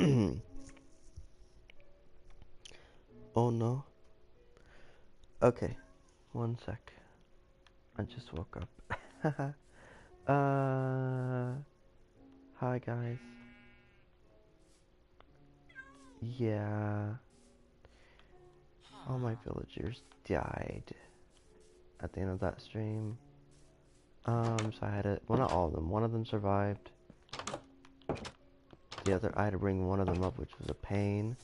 Oh no. Okay, one sec. I just woke up. uh, Hi guys. Yeah, all my villagers died at the end of that stream. So I had to, well, not all of them. One of them survived. The other, I had to bring one of them up, which was a pain.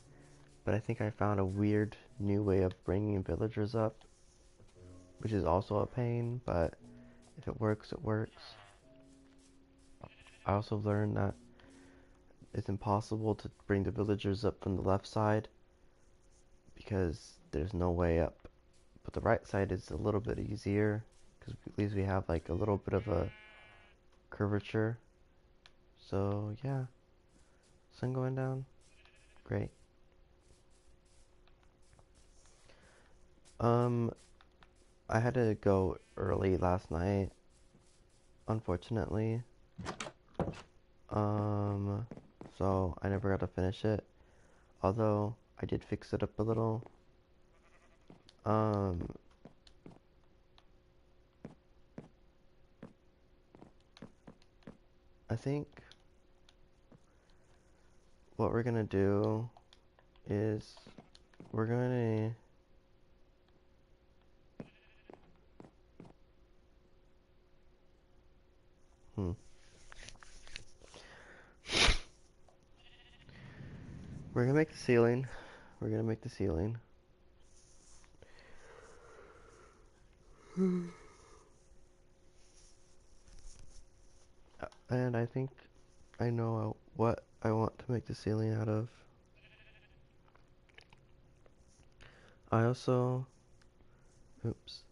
But I think I found a weird new way of bringing villagers up, which is also a pain, but if it works, it works. I also learned that it's impossible to bring the villagers up from the left side because there's no way up. But the right side is a little bit easier because at least we have like a little bit of a curvature. So yeah, sun going down, great. Um, I had to go early last night, unfortunately. Um, so I never got to finish it. Although I did fix it up a little. Um, I think what we're gonna do is we're gonna hmm, we're gonna make the ceiling. We're gonna make the ceiling. And I think I know what I want to make the ceiling out of. I also, oops,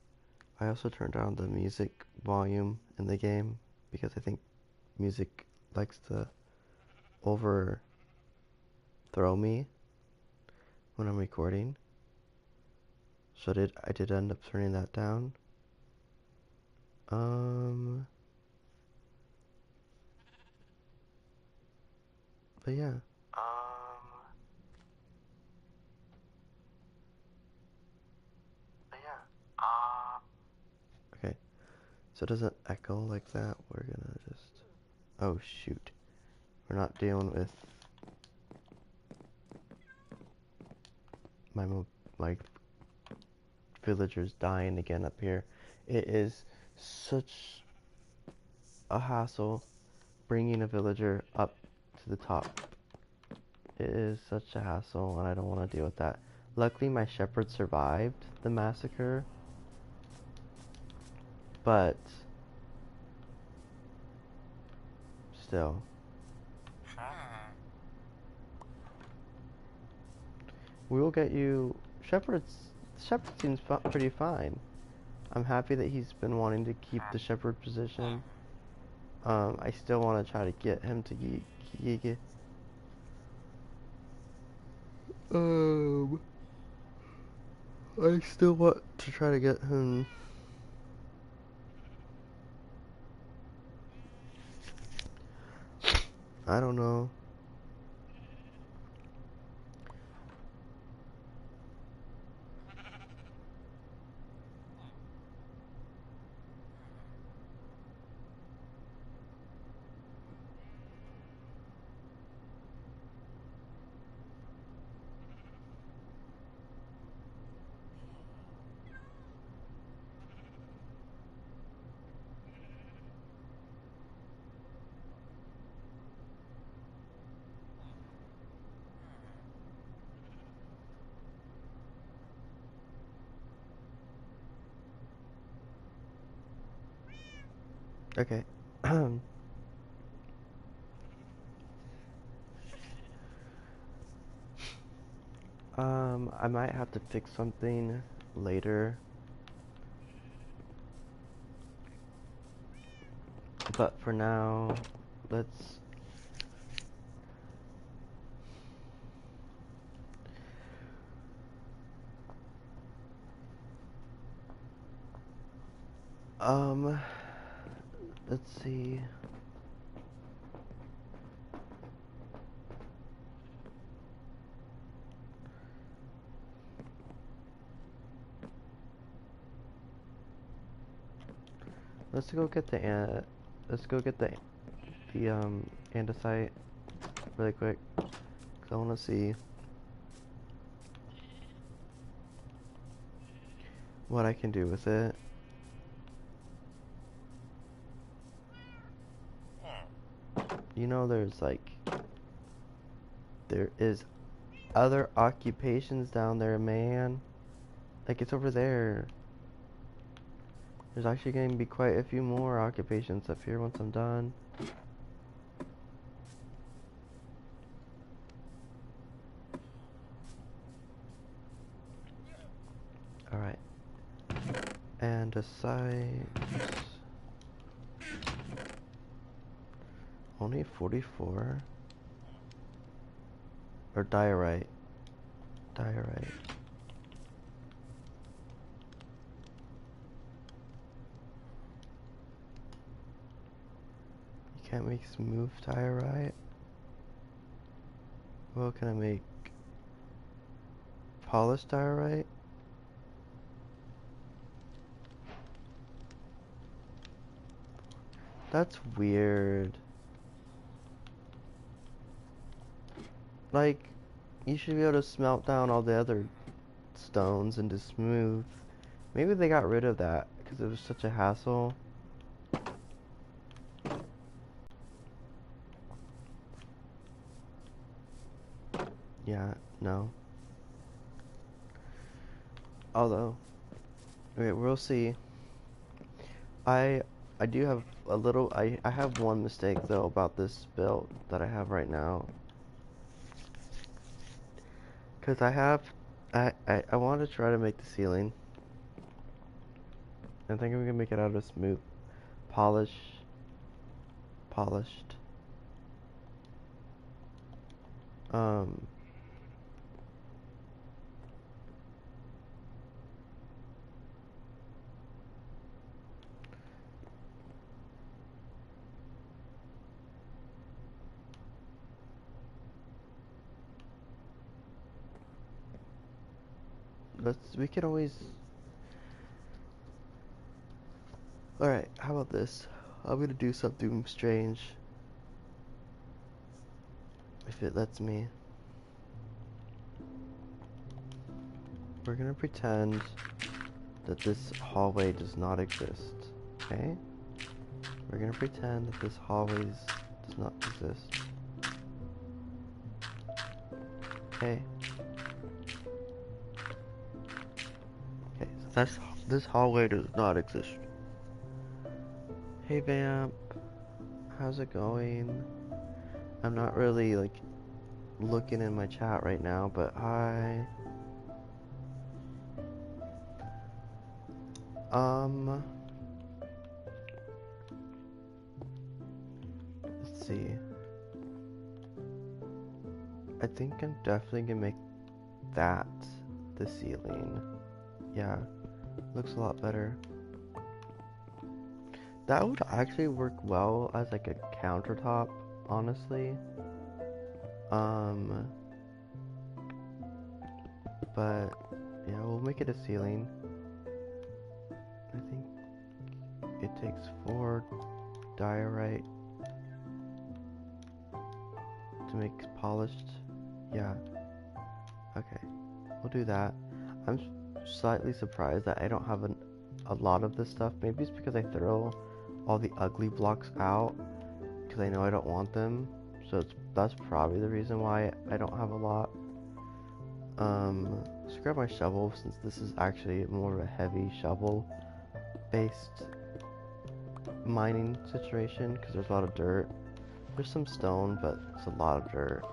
I also turned down the music volume in the game because I think music likes to overthrow me when I'm recording. So I did end up turning that down. Um, but yeah. Okay. So it doesn't echo like that. We're gonna just, oh shoot. We're not dealing with my my villagers dying again up here. It is such a hassle bringing a villager up to the top. It is such a hassle, and I don't want to deal with that. Luckily, my shepherd survived the massacre, but still. We will get you. Shepherd seems pretty fine. I'm happy that he's been wanting to keep the shepherd position. I still want to try to get him to get. Um, I still want to try to get him. I don't know. Okay. I might have to fix something later, but for now, let's. Um, let's see. Let's go get the let's go get the andesite really quick. 'Cause I want to see what I can do with it. You know, there is other occupations down there, man. Like, it's over there. There's actually going to be quite a few more occupations up here once I'm done. Alright. And aside... Only 44? Or diorite. Diorite. You can't make smooth diorite? Well, can I make polished diorite? That's weird. Like, you should be able to smelt down all the other stones into smooth. Maybe they got rid of that because it was such a hassle. Yeah, no. Although, okay, we'll see. I do have a little, I have one mistake though about this build that I have right now. Cause I want to try to make the ceiling. I think I'm gonna make it out of smooth, polished. Um, we could always. Alright, how about this? I'm gonna do something strange. If it lets me. We're gonna pretend that this hallway does not exist. Okay? We're gonna pretend that this hallway does not exist. Okay. Okay, so this hallway does not exist. Hey Vamp, how's it going? I'm not really like looking in my chat right now, but hi. Let's see. I think I'm definitely gonna make that the ceiling. Yeah, looks a lot better. That would actually work well as like a countertop, honestly. But yeah, we'll make it a ceiling. I think it takes 4 diorite to make polished. Yeah. Okay, we'll do that. I'm slightly surprised that I don't have a lot of this stuff. Maybe it's because I throw all the ugly blocks out because I know I don't want them. So that's probably the reason why I don't have a lot. Let's grab my shovel since this is actually more of a heavy shovel based mining situation because there's a lot of dirt. There's some stone, but it's a lot of dirt.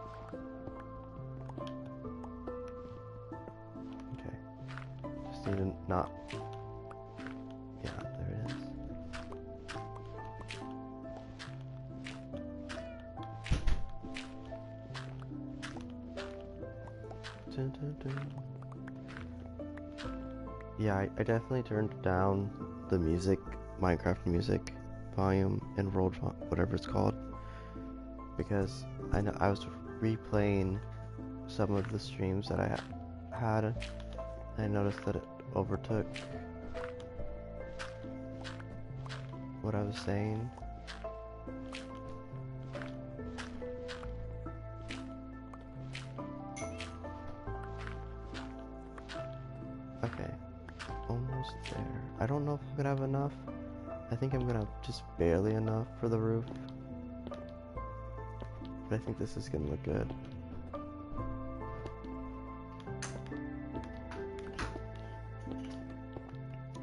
Okay. Just need to not... Yeah, there it is. Dun, dun, dun. Yeah, I definitely turned down the music, Minecraft music volume and rolled whatever it's called, because I know I was replaying some of the streams that I had, and I noticed that it overtook what I was saying. Okay, almost there. I don't know if I'm gonna have enough. I think I'm gonna have just barely enough for the roof. But I think this is gonna look good.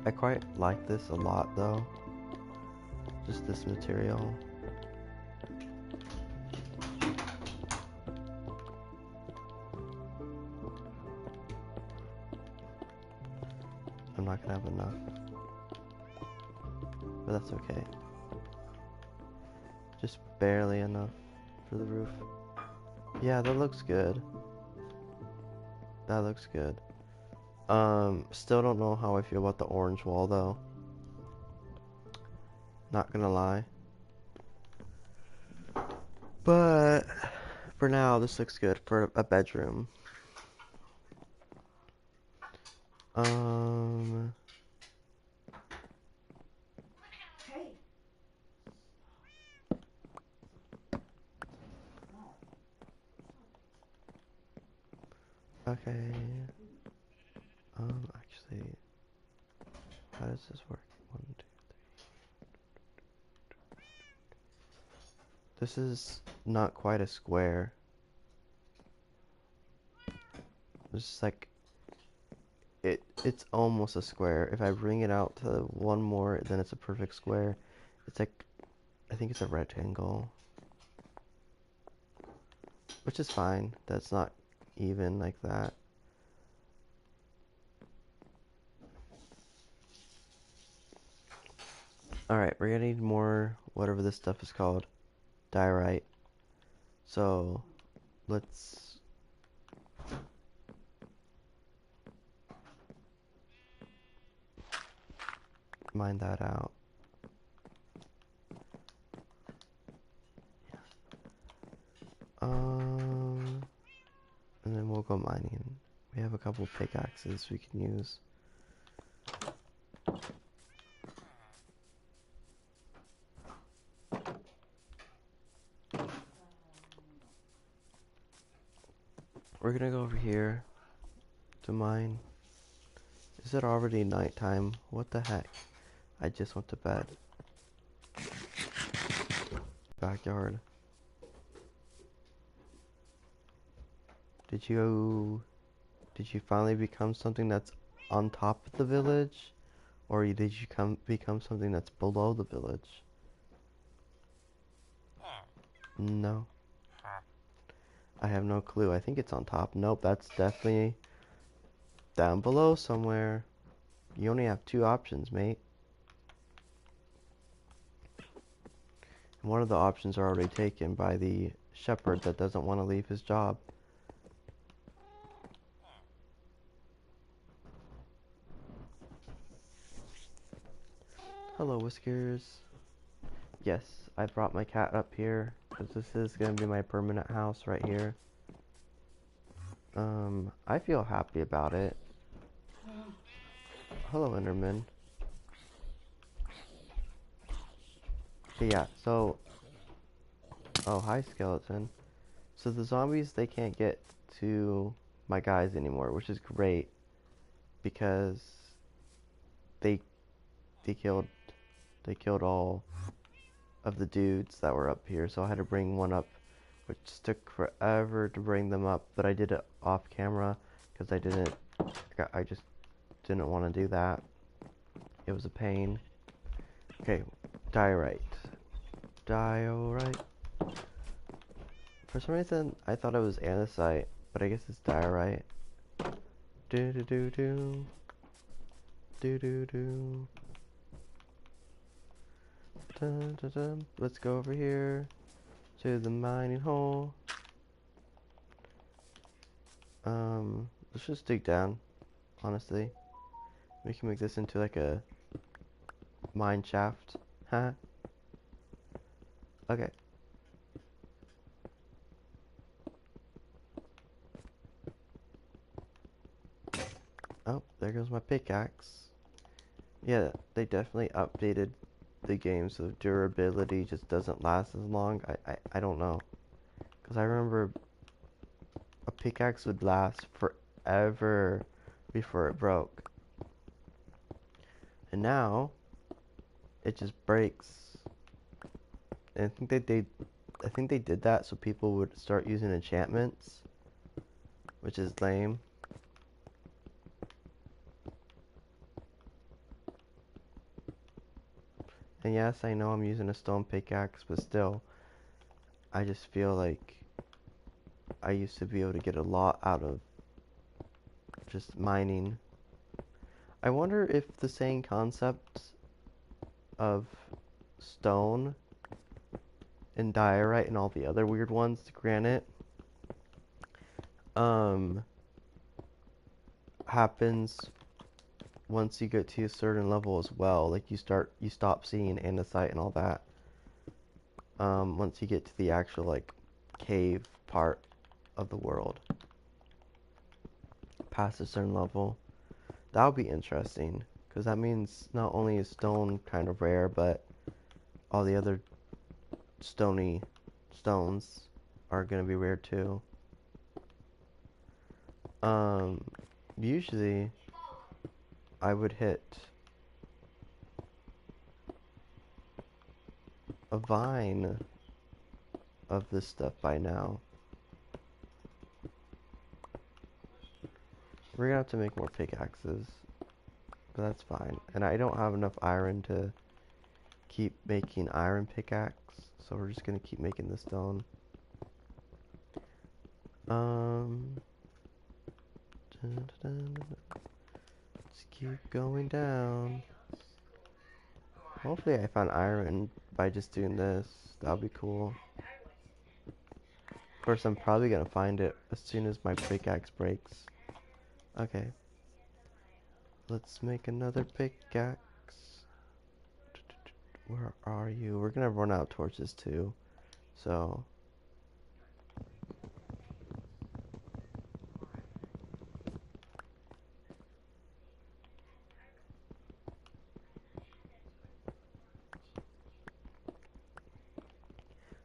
I quite like this a lot though. Just this material. I'm not gonna have enough. But that's okay. Just barely enough for the roof. Yeah, that looks good. That looks good. Still don't know how I feel about the orange wall though. Not gonna lie. But for now, this looks good for a bedroom. Okay. Actually, how does this work? 1, 2, 3. This is not quite a square. It's like it's almost a square. If I bring it out to one more, then it's a perfect square. It's like, I think it's a rectangle, which is fine. That's not even like that. Alright, we're gonna need more, whatever this stuff is called, diorite. So let's mine that out. And then we'll go mining. We have a couple pickaxes we can use. We're gonna go over here to mine. Is it already nighttime? What the heck? I just went to bed. Backyard. Did you finally become something that's on top of the village? Or did you become something that's below the village? No. I have no clue. I think it's on top. Nope, that's definitely down below somewhere. You only have 2 options, mate. And one of the options are already taken by the shepherd that doesn't want to leave his job. Hello, Whiskers. Yes, I brought my cat up here because this is going to be my permanent house right here. I feel happy about it. Hello, Enderman. Okay, yeah, so... Oh, hi, Skeleton. So the zombies, they can't get to my guys anymore, which is great. Because they killed all of the dudes that were up here, so I had to bring one up, which took forever to bring them up, but I did it off camera because I just didn't want to do that. It was a pain. Okay, diorite. For some reason, I thought it was andesite, but I guess it's diorite. Do do do do. Do do do. Dun, dun, dun. Let's go over here to the mining hole. Let's just dig down, honestly. We can make this into like a mine shaft. Huh? Okay. Oh, there goes my pickaxe. Yeah, they definitely updated the game, so durability just doesn't last as long. I don't know. Because I remember a pickaxe would last forever before it broke. And now, it just breaks. And I think they did that so people would start using enchantments, which is lame. And yes, I know I'm using a stone pickaxe, but still, I just feel like I used to be able to get a lot out of just mining. I wonder if the same concept of stone and diorite and all the other weird ones, granite, um, happens once you get to a certain level as well. Like you stop seeing andesite and all that. Once you get to the actual like cave part of the world, past a certain level, that would be interesting. Because that means not only is stone kind of rare, but all the other stony stones are gonna be rare too. Um, Usually I would hit a vine of this stuff by now. We're gonna have to make more pickaxes, but that's fine. And I don't have enough iron to keep making iron pickaxe, so we're just gonna keep making the stone. Um, dun, dun, dun, let's keep going down. Hopefully I found iron by just doing this. That'll be cool. Of course, I'm probably gonna find it as soon as my pickaxe breaks. Okay. Let's make another pickaxe. Where are you? We're gonna run out of torches too. So.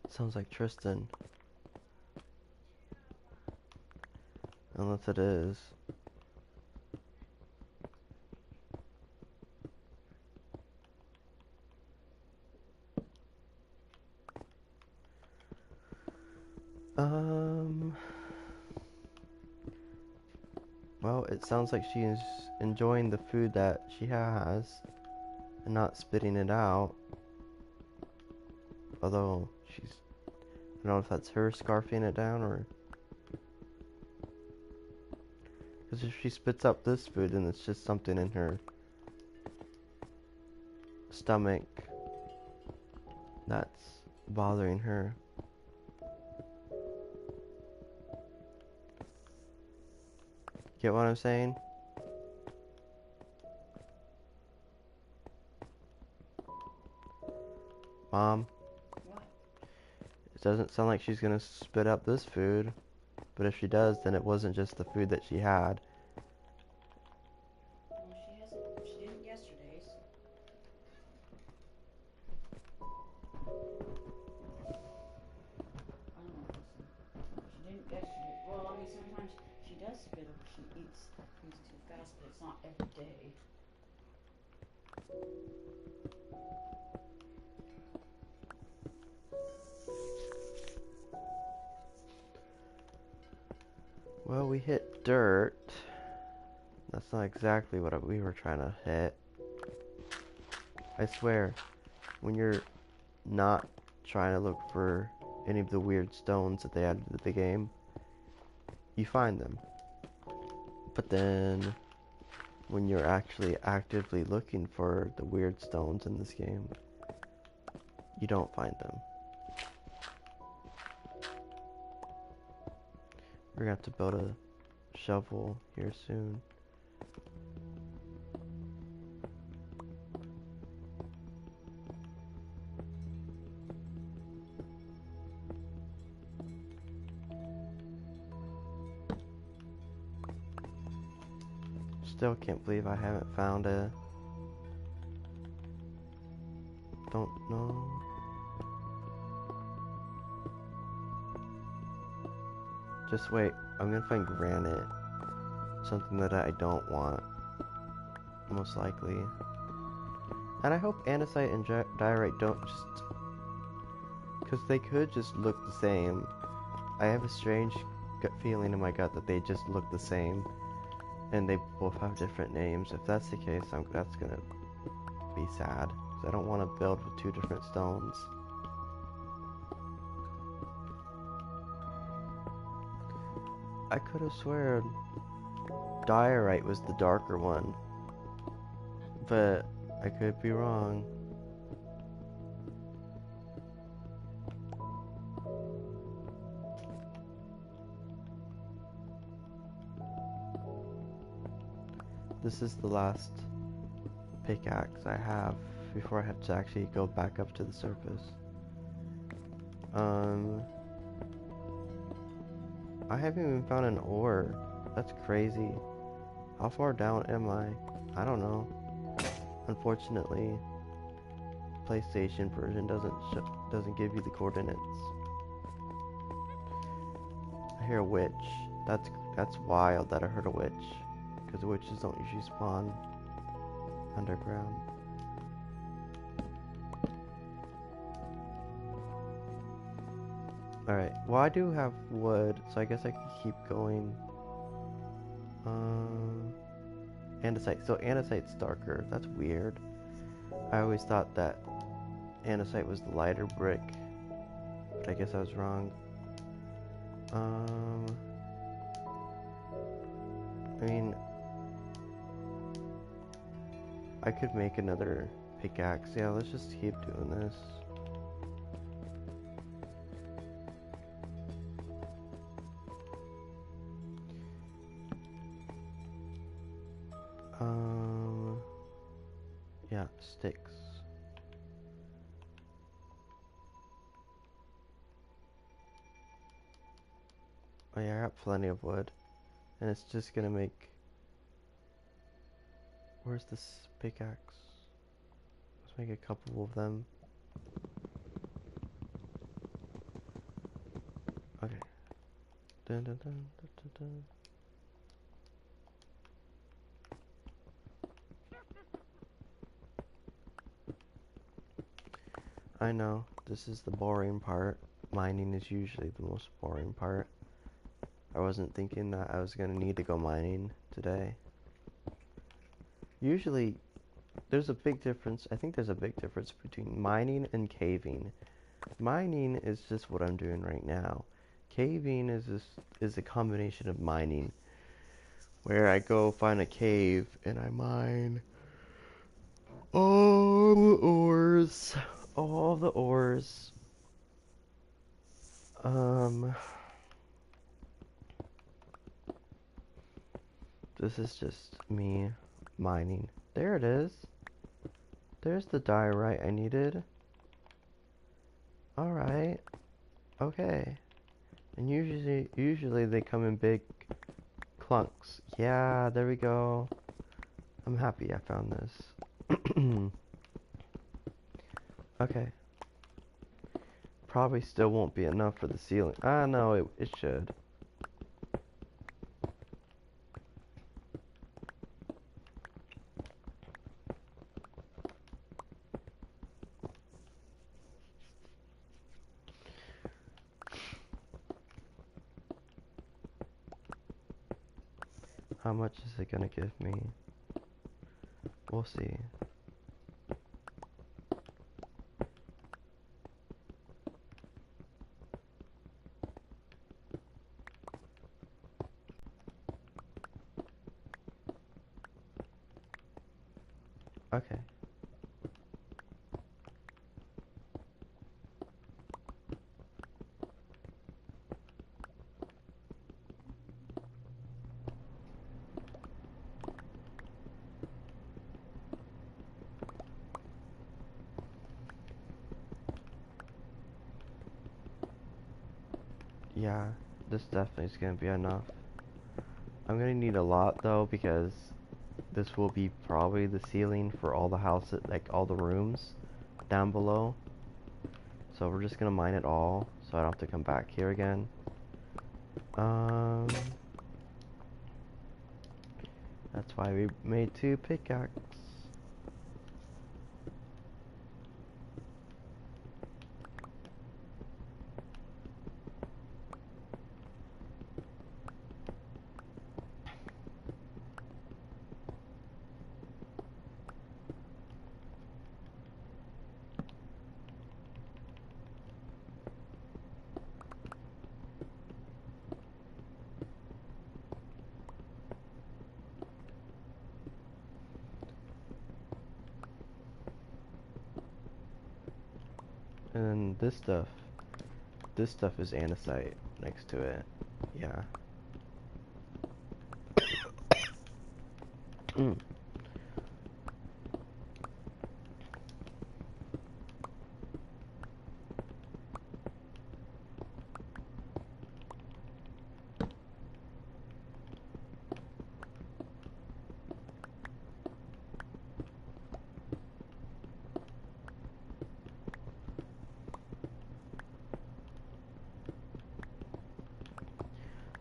Sounds like Tristan. Unless it is. Well, it sounds like she's enjoying the food that she has and not spitting it out. Although she's, I don't know if that's her scarfing it down or. Because if she spits up this food, then it's just something in her stomach that's bothering her. Get what I'm saying? Mom? What? It doesn't sound like she's gonna spit up this food. But if she does, then it wasn't just the food that she had. Well, she hasn't. She didn't yesterday's. I don't know. Listen, she didn't yesterday. Well, I mean, sometimes she does spit if she eats things too fast, but it's not every day. Well, we hit dirt. That's not exactly what we were trying to hit. I swear, when you're not trying to look for any of the weird stones that they added to the game, you find them. But then, when you're actually actively looking for the weird stones in this game, you don't find them. We're gonna have to build a shovel here soon. Still can't believe I haven't found a don't know. Just wait. I'm gonna find granite. Something that I don't want. Most likely. And I hope andesite and diorite don't just... Because they could just look the same. I have a strange gut feeling in my gut that they just look the same. And they both have different names. If that's the case, that's gonna be sad. Because I don't want to build with two different stones. I could have sworn diorite was the darker one. But I could be wrong. This is the last pickaxe I have before I have to actually go back up to the surface. I haven't even found an ore. That's crazy. How far down am I? I don't know. Unfortunately, PlayStation version doesn't give you the coordinates. I hear a witch. That's wild that I heard a witch, because witches don't usually spawn underground. Alright, well I do have wood, so I guess I can keep going. Andesite. So andesite's darker. That's weird. I always thought that andesite was the lighter brick, but I guess I was wrong. I mean, I could make another pickaxe. Yeah, let's just keep doing this. Yeah, sticks. Oh yeah, I got plenty of wood. And it's just gonna make... Where's this pickaxe? Let's make a couple of them. Okay. Dun, dun, dun, dun, dun, dun. I know, this is the boring part. Mining is usually the most boring part. I wasn't thinking that I was gonna need to go mining today. Usually, there's a big difference. I think there's a big difference between mining and caving. Mining is just what I'm doing right now. Caving is a combination of mining, where I go find a cave and I mine all the ores. All the ores. This is just me mining. There it is. There's the diorite I needed. Alright. Okay. And usually they come in big clunks. Yeah, there we go. I'm happy I found this. Okay. Probably still won't be enough for the ceiling. Ah, no, it should. How much is it gonna give me? We'll see. Okay. Yeah, this definitely is gonna be enough. I'm gonna need a lot though, because this will be probably the ceiling for all the houses, like all the rooms. down below. So we're just gonna mine it all, so I don't have to come back here again. Um, that's why we made 2 pickaxes. And this stuff is andesite next to it. Yeah. Mm.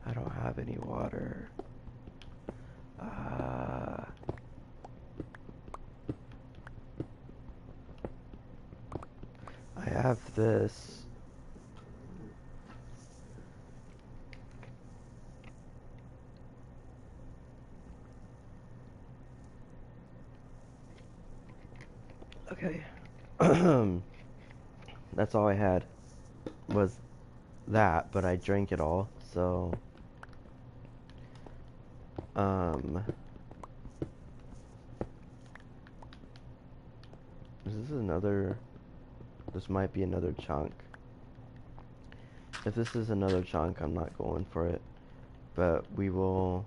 I don't have any water. I have this. Okay. That's all I had was that, but I drank it all. So, um, this might be another chunk. If this is another chunk, I'm not going for it. But we will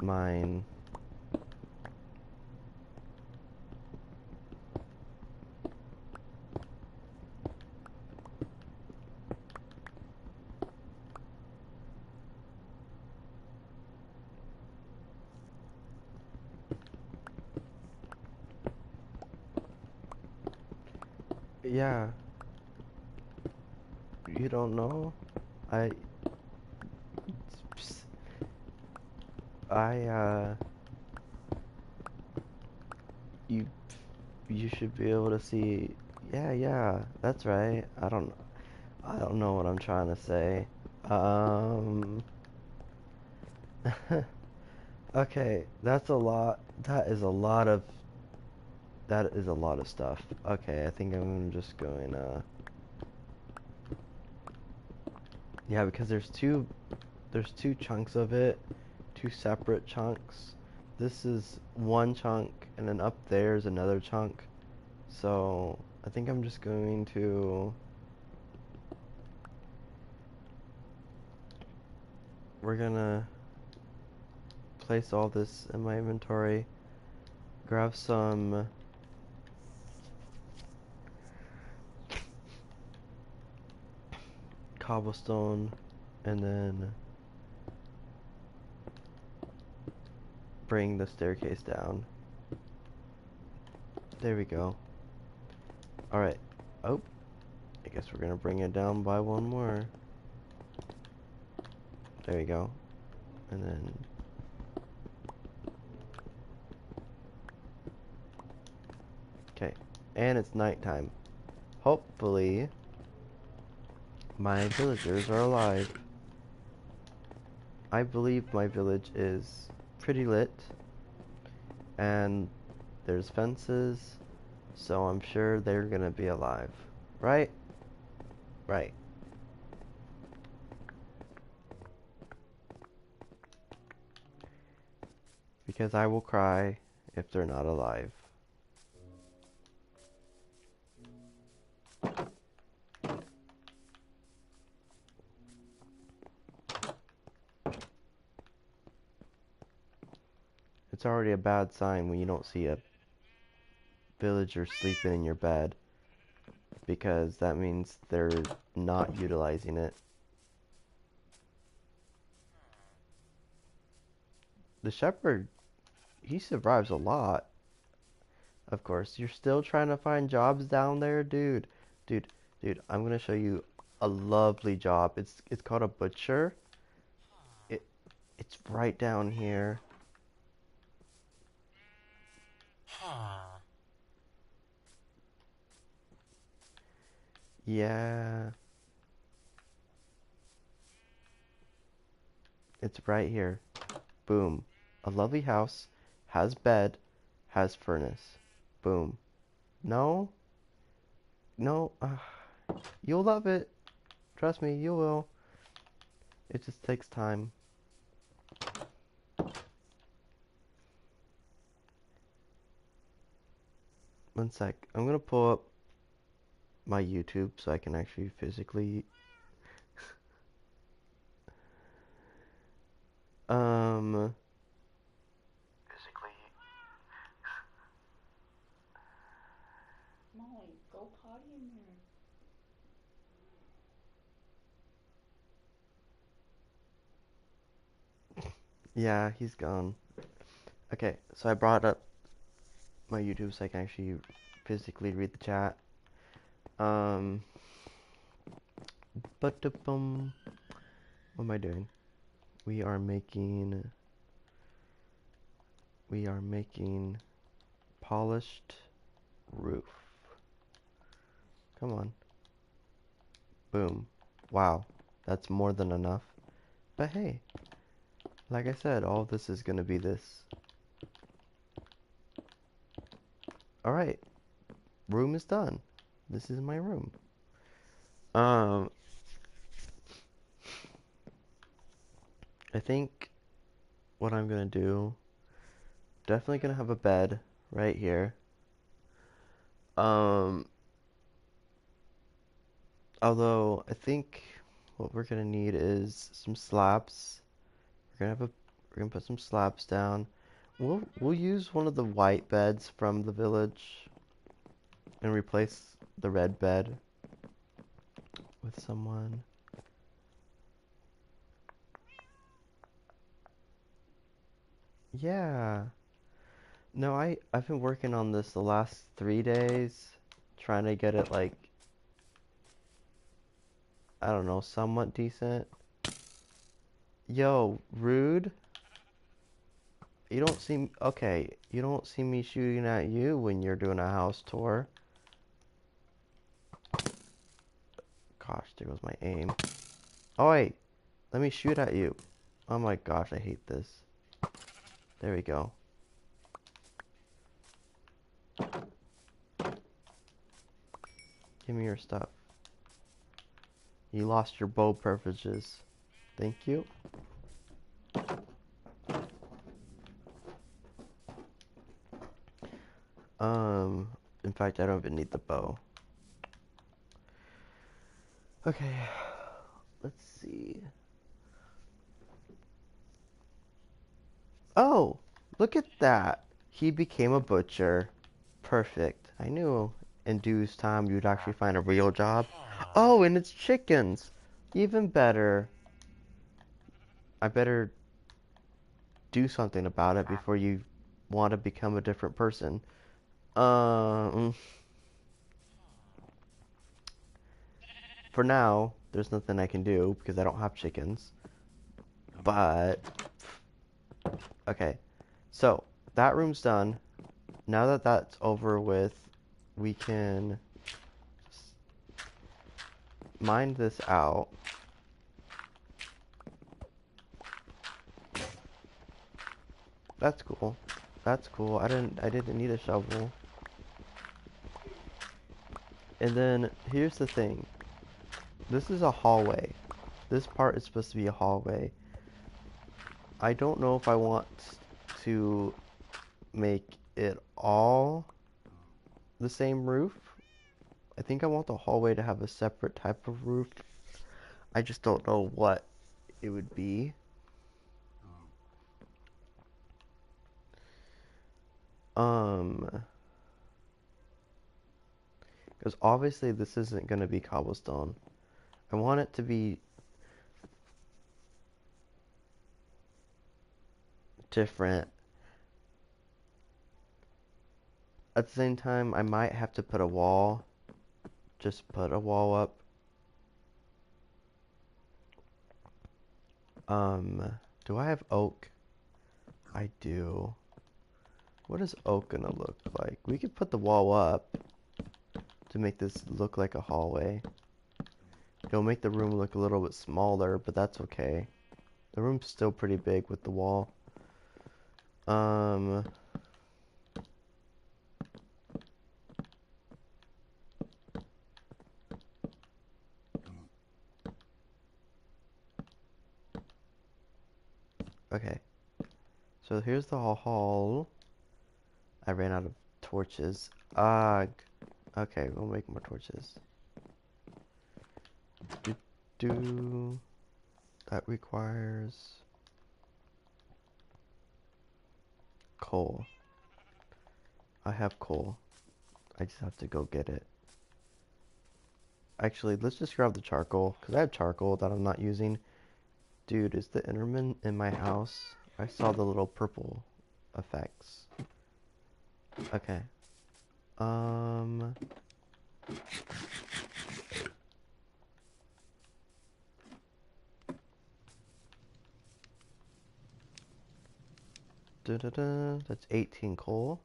mine. Yeah, you don't know? I, I, you, you should be able to see. Yeah, yeah, that's right. I don't know what I'm trying to say. Um, okay, that's a lot. That is a lot of stuff. Okay, I think I'm just going, yeah, because there's two chunks of it, 2 separate chunks. This is one chunk, and then up there's another chunk. So, I think I'm just going to, we're gonna place all this in my inventory, grab some cobblestone, and then bring the staircase down. There we go. Alright. Oh, I guess we're gonna bring it down by 1 more. There you go. And then okay. And it's nighttime. Hopefully my villagers are alive. I believe my village is pretty lit, and there's fences, so I'm sure they're gonna be alive. Right? Right. Because I will cry if they're not alive. It's already a bad sign when you don't see a villager sleeping in your bed, because that means they're not utilizing it. The shepherd, he survives a lot. Of course, you're still trying to find jobs down there, dude. Dude, dude, I'm gonna show you a lovely job. It's called a butcher. It it's right down here. Yeah, it's right here. Boom. A lovely house, has bed, has furnace. Boom. No? No? You'll love it. Trust me, you will. It just takes time. One sec. I'm gonna pull up my YouTube so I can actually physically um Molly, go potty in there. yeah, he's gone. Okay, so I brought up my YouTube so I can actually physically read the chat. Um but what am I doing? We are making polished roof. Come on. Boom. Wow. That's more than enough. But hey, like I said, all of this is gonna be this. Alright, room is done. This is my room. Um, I think what I'm gonna do, definitely gonna have a bed right here. Um, although I think what we're gonna need is some slabs. We're gonna put some slabs down. We'll use one of the white beds from the village and replace the red bed with someone. Yeah. No, I've been working on this the last 3 days, trying to get it like, I don't know, somewhat decent. Yo, rude. You don't see me shooting at you when you're doing a house tour. Gosh, there goes my aim. Oh wait, let me shoot at you. Oh my gosh, I hate this. There we go. Give me your stuff. You lost your bow privileges. Thank you. Um, in fact, I don't even need the bow. Okay, let's see. Oh, look at that. He became a butcher. Perfect. I knew in due time you'd actually find a real job. Oh, and it's chickens. Even better. I better do something about it before you want to become a different person. Um, for now, there's nothing I can do because I don't have chickens. But, okay. So, that room's done. Now that that's over with, we can mine this out. That's cool. That's cool. I didn't need a shovel. And then here's the thing. This is a hallway. This part is supposed to be a hallway. I don't know if I want to make it all the same roof. I think I want the hallway to have a separate type of roof. I just don't know what it would be. Because obviously this isn't going to be cobblestone. I want it to be different. at the same time, I might have to put a wall. Just put a wall up. Do I have oak? I do. What is oak gonna look like? We could put the wall up to make this look like a hallway. It'll make the room look a little bit smaller, but that's okay. The room's still pretty big with the wall. Um, okay. So here's the hall. I ran out of torches. Ah, okay, we'll make more torches. Do that requires coal. I have coal. I just have to go get it. Actually, let's just grab the charcoal, because I have charcoal that I'm not using. Dude, is the Enderman in my house? I saw the little purple effects. Okay. Um... Da-da-da. That's 18 coal.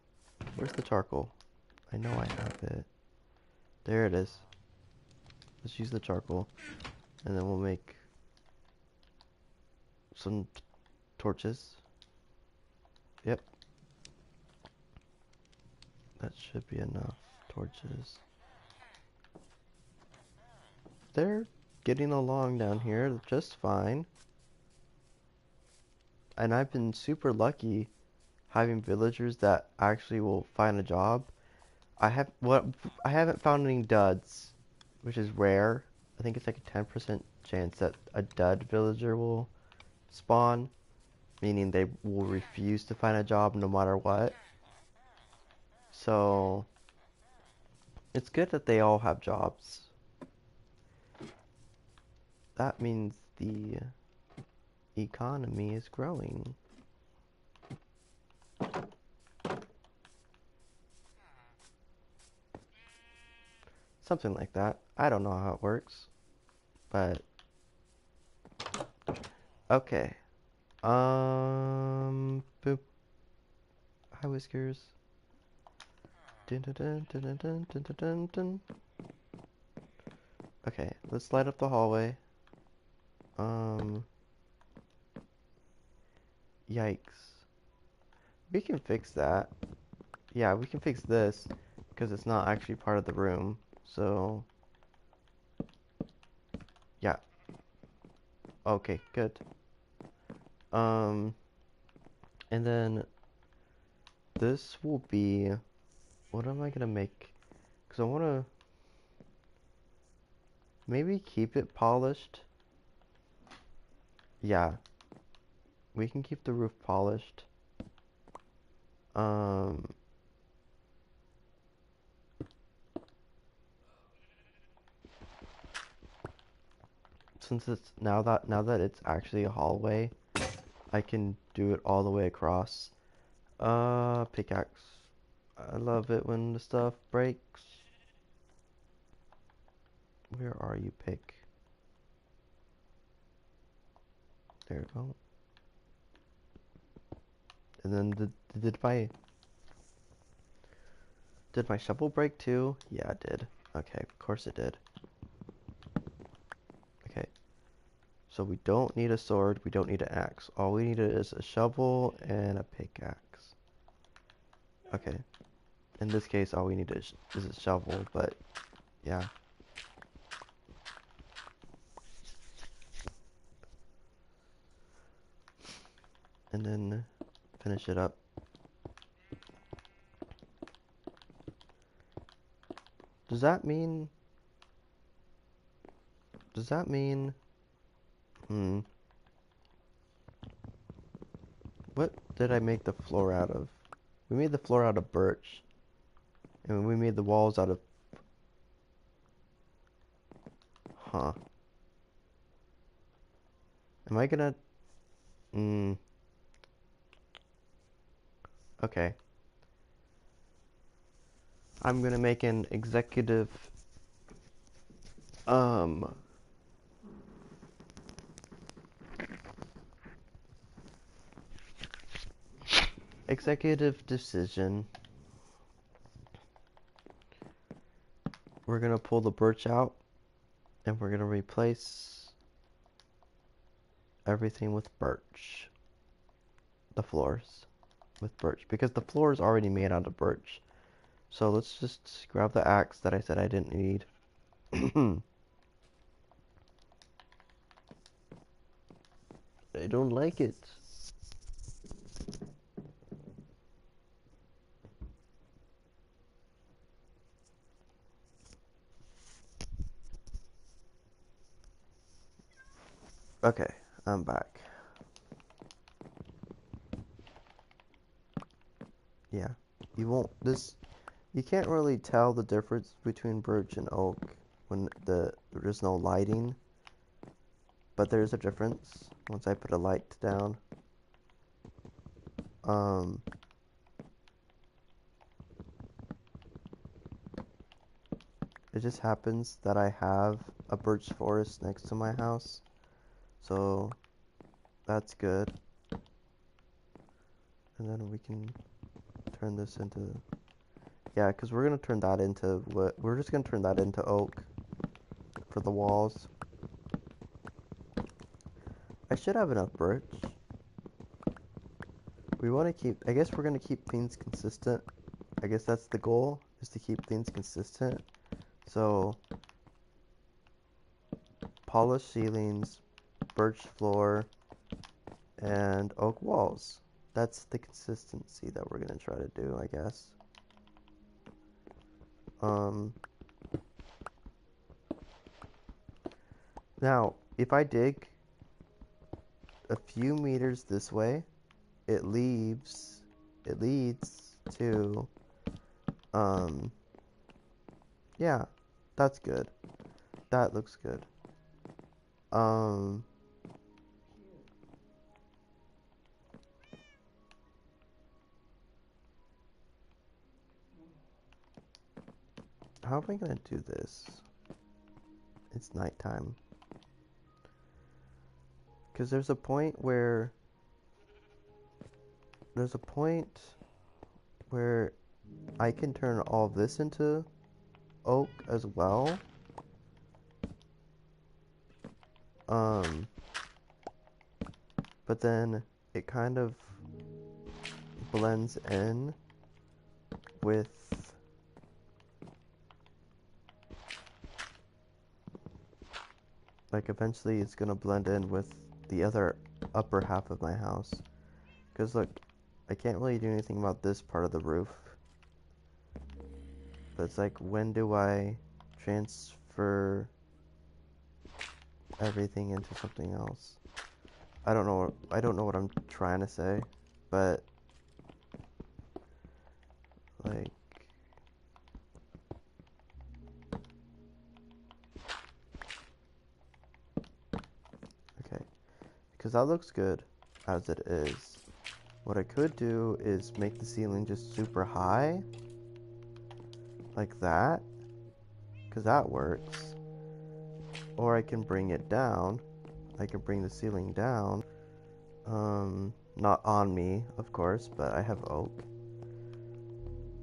Where's the charcoal? I know I have it. There it is. Let's use the charcoal. And then we'll make some torches. Yep. That should be enough torches. They're getting along down here just fine. And I've been super lucky having villagers that actually will find a job. I haven't found any duds, which is rare. I think it's like a 10% chance that a dud villager will spawn, meaning they will refuse to find a job no matter what. So it's good that they all have jobs. That means the economy is growing. Something like that. I don't know how it works, but okay. Boop. Hi, Whiskers. Dun, dun, dun, dun, dun, dun, dun, dun, dun, dun. Okay, let's light up the hallway. Yikes. We can fix that. Yeah, we can fix this because it's not actually part of the room. So, yeah. Okay, good. And then this will be, what am I gonna make? Because I want to maybe keep it polished. Yeah, we can keep the roof polished. Um, since it's now that it's actually a hallway, I can do it all the way across. Pickaxe. I love it when the stuff breaks. Where are you, pick? There we go. And then did my shovel break too? Yeah, it did. Okay, of course it did. Okay. So we don't need a sword, we don't need an axe. All we need is a shovel and a pickaxe. Okay. In this case, all we need is a shovel, but yeah. And then finish it up. Does that mean... Does that mean... What did I make the floor out of? We made the floor out of birch. And we made the walls out of... Huh. Am I gonna... Okay. I'm gonna make an um executive decision. We're gonna pull the birch out and we're gonna replace everything with birch. The floors with birch because the floor is already made out of birch. So let's just grab the axe that I said I didn't need. I don't like it. Okay, I'm back. Yeah, you can't really tell the difference between birch and oak when there's no lighting, but there's a difference once I put a light down. Um, it just happens that I have a birch forest next to my house, so that's good. And then we can turn this into, yeah, because we're gonna turn that into we're just gonna turn that into oak for the walls. I should have enough birch. I guess we're gonna keep things consistent. I guess that's the goal, is to keep things consistent. So, polished ceilings, birch floor, and oak walls. That's the consistency that we're gonna try to do, I guess. Now, if I dig a few meters this way, it leads to, yeah, that's good. That looks good. How am I gonna do this? It's nighttime. Because there's a point where I can turn all this into oak as well. But then it kind of blends in with like eventually it's gonna blend in with the other upper half of my house. Because look, I can't really do anything about this part of the roof. But it's like, when do I transfer everything into something else? I don't know what I'm trying to say, but like, okay, because that looks good as it is. What I could do is make the ceiling just super high, like that, because that works. Or I can bring it down. I can bring the ceiling down. Not on me, of course, but I have oak.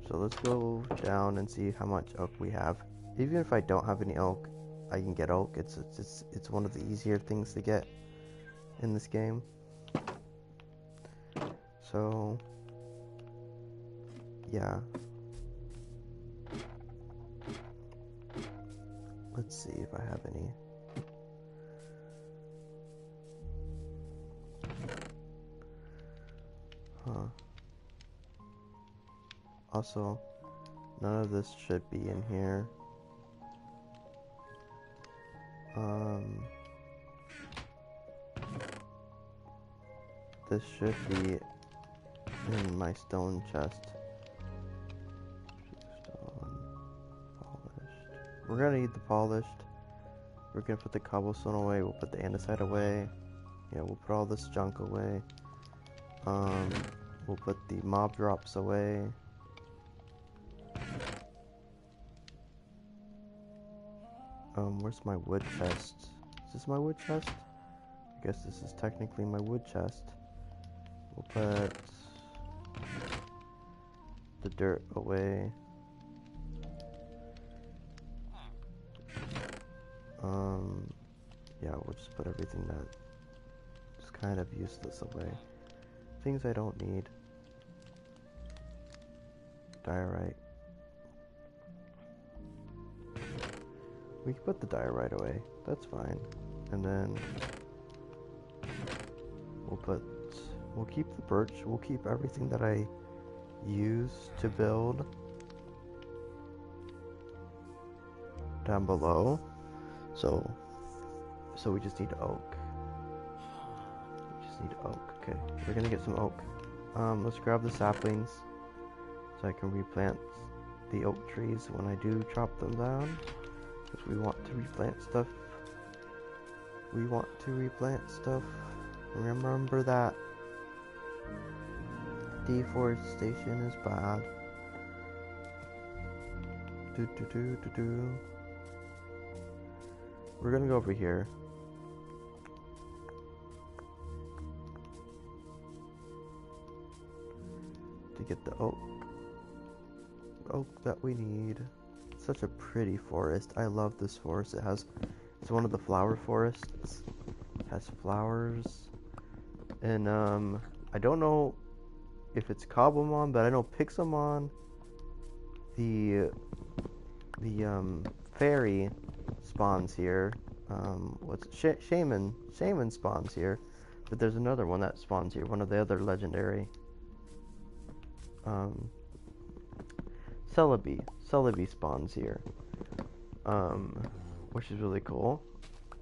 So let's go down and see how much oak we have. Even if I don't have any oak, I can get oak. It's one of the easier things to get in this game. So yeah. Let's see if I have any. Huh. Also, none of this should be in here. This should be in my stone chest. Stone, polished. We're gonna need the polished. We're gonna put the cobblestone away. We'll put the andesite away. Yeah, we'll put all this junk away. We'll put the mob drops away. Where's my wood chest? Is this my wood chest? I guess this is technically my wood chest. We'll put the dirt away. Yeah, we'll just put everything that is kind of useless away. Things I don't need. Diorite. We can put the diorite away. That's fine. And then we'll keep the birch. We'll keep everything that I use to build down below. So we just need oak. We just need oak. Okay, we're gonna get some oak. Let's grab the saplings so I can replant the oak trees when I do chop them down. Because we want to replant stuff. We want to replant stuff. Remember that. Deforestation is bad. We're gonna go over here. To get the oak that we need. It's such a pretty forest. I love this forest. It's one of the flower forests. It has flowers. And I don't know if it's Cobblemon, but I know Pixelmon, the fairy spawns here. Shaman spawns here. But there's another one that spawns here, one of the other legendary. Celebi spawns here, which is really cool.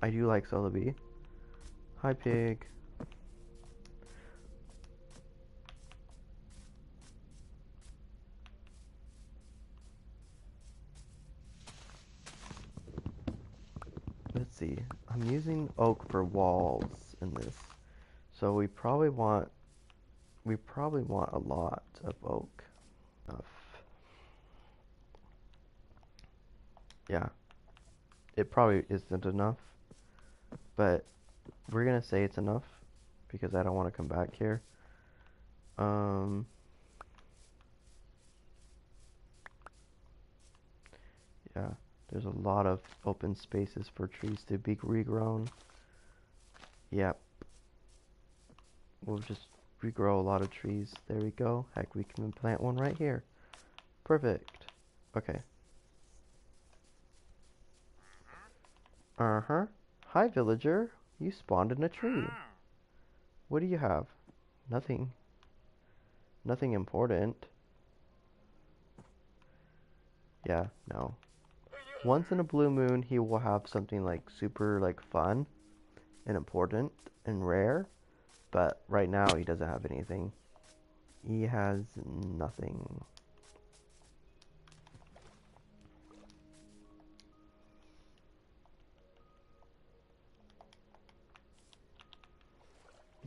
I do like Celebi. Hi, pig. Let's see. I'm using oak for walls in this, so we probably want a lot of oak. Yeah, it probably isn't enough, but we're gonna say it's enough because I don't want to come back here. Yeah, there's a lot of open spaces for trees to be regrown. Yep, we'll just regrow a lot of trees. There we go. Heck, we can plant one right here. Perfect. Okay. Hi, villager. You spawned in a tree. What do you have? Nothing. Nothing important. Yeah, no. Once in a blue moon, he will have something like super like fun and important and rare. But right now, he doesn't have anything. He has nothing.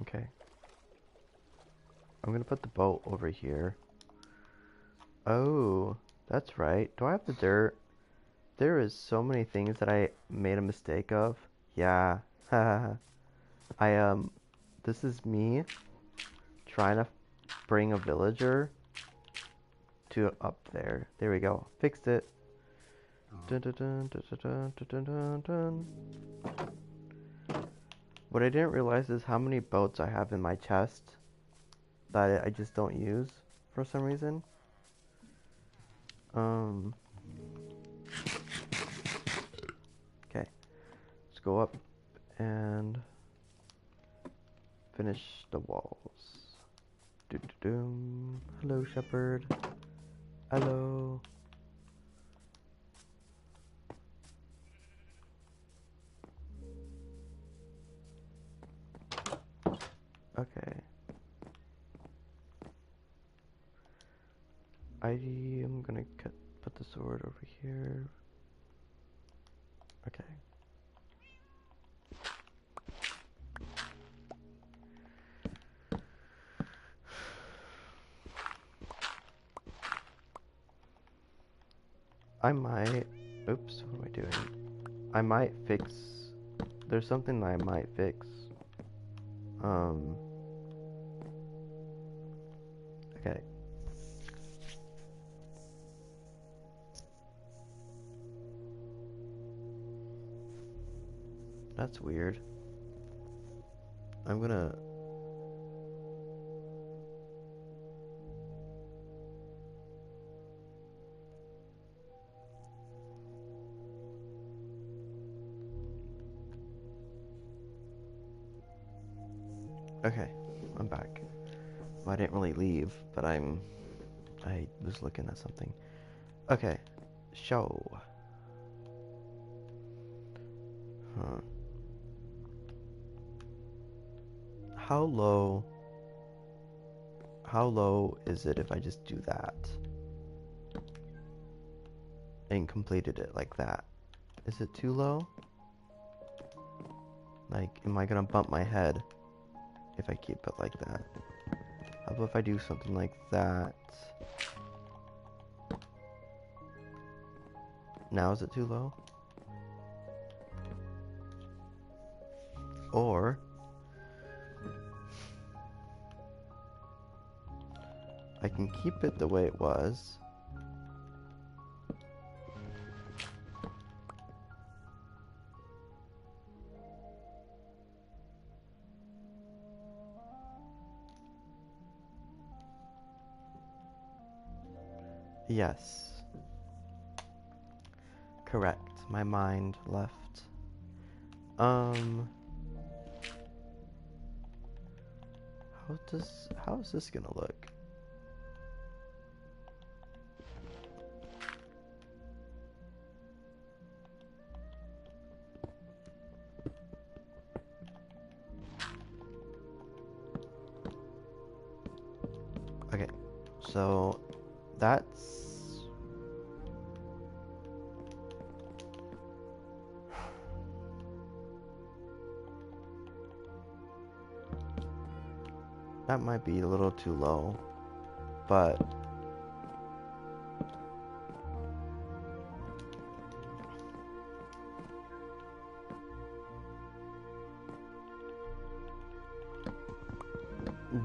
Okay. I'm gonna put the boat over here. Oh, that's right. Do I have the dirt? There is so many things that I made a mistake of. Yeah. This is me trying to bring a villager to up there. There we go. Fixed it. Dun, dun, dun, dun, dun, dun, dun, dun. What I didn't realize is how many boats I have in my chest that I just don't use for some reason. Okay. Let's go up and finish the walls. Doo-doo-doom. Hello, shepherd. Hello. Okay. I am gonna put the sword over here. Okay. I might. Oops, what am I doing? I might fix. There's something that I might fix. Okay. That's weird. I'm gonna. Okay, I'm back. Well, I didn't really leave, but I was looking at something. Okay, show. Huh. How low? How low is it if I just do that and completed it like that? Is it too low? Like, am I gonna bump my head if I keep it like that? How about if I do something like that? Now is it too low? Or I can keep it the way it was. Yes. Correct. My mind left. How is this gonna look? Okay, so that's that might be a little too low, but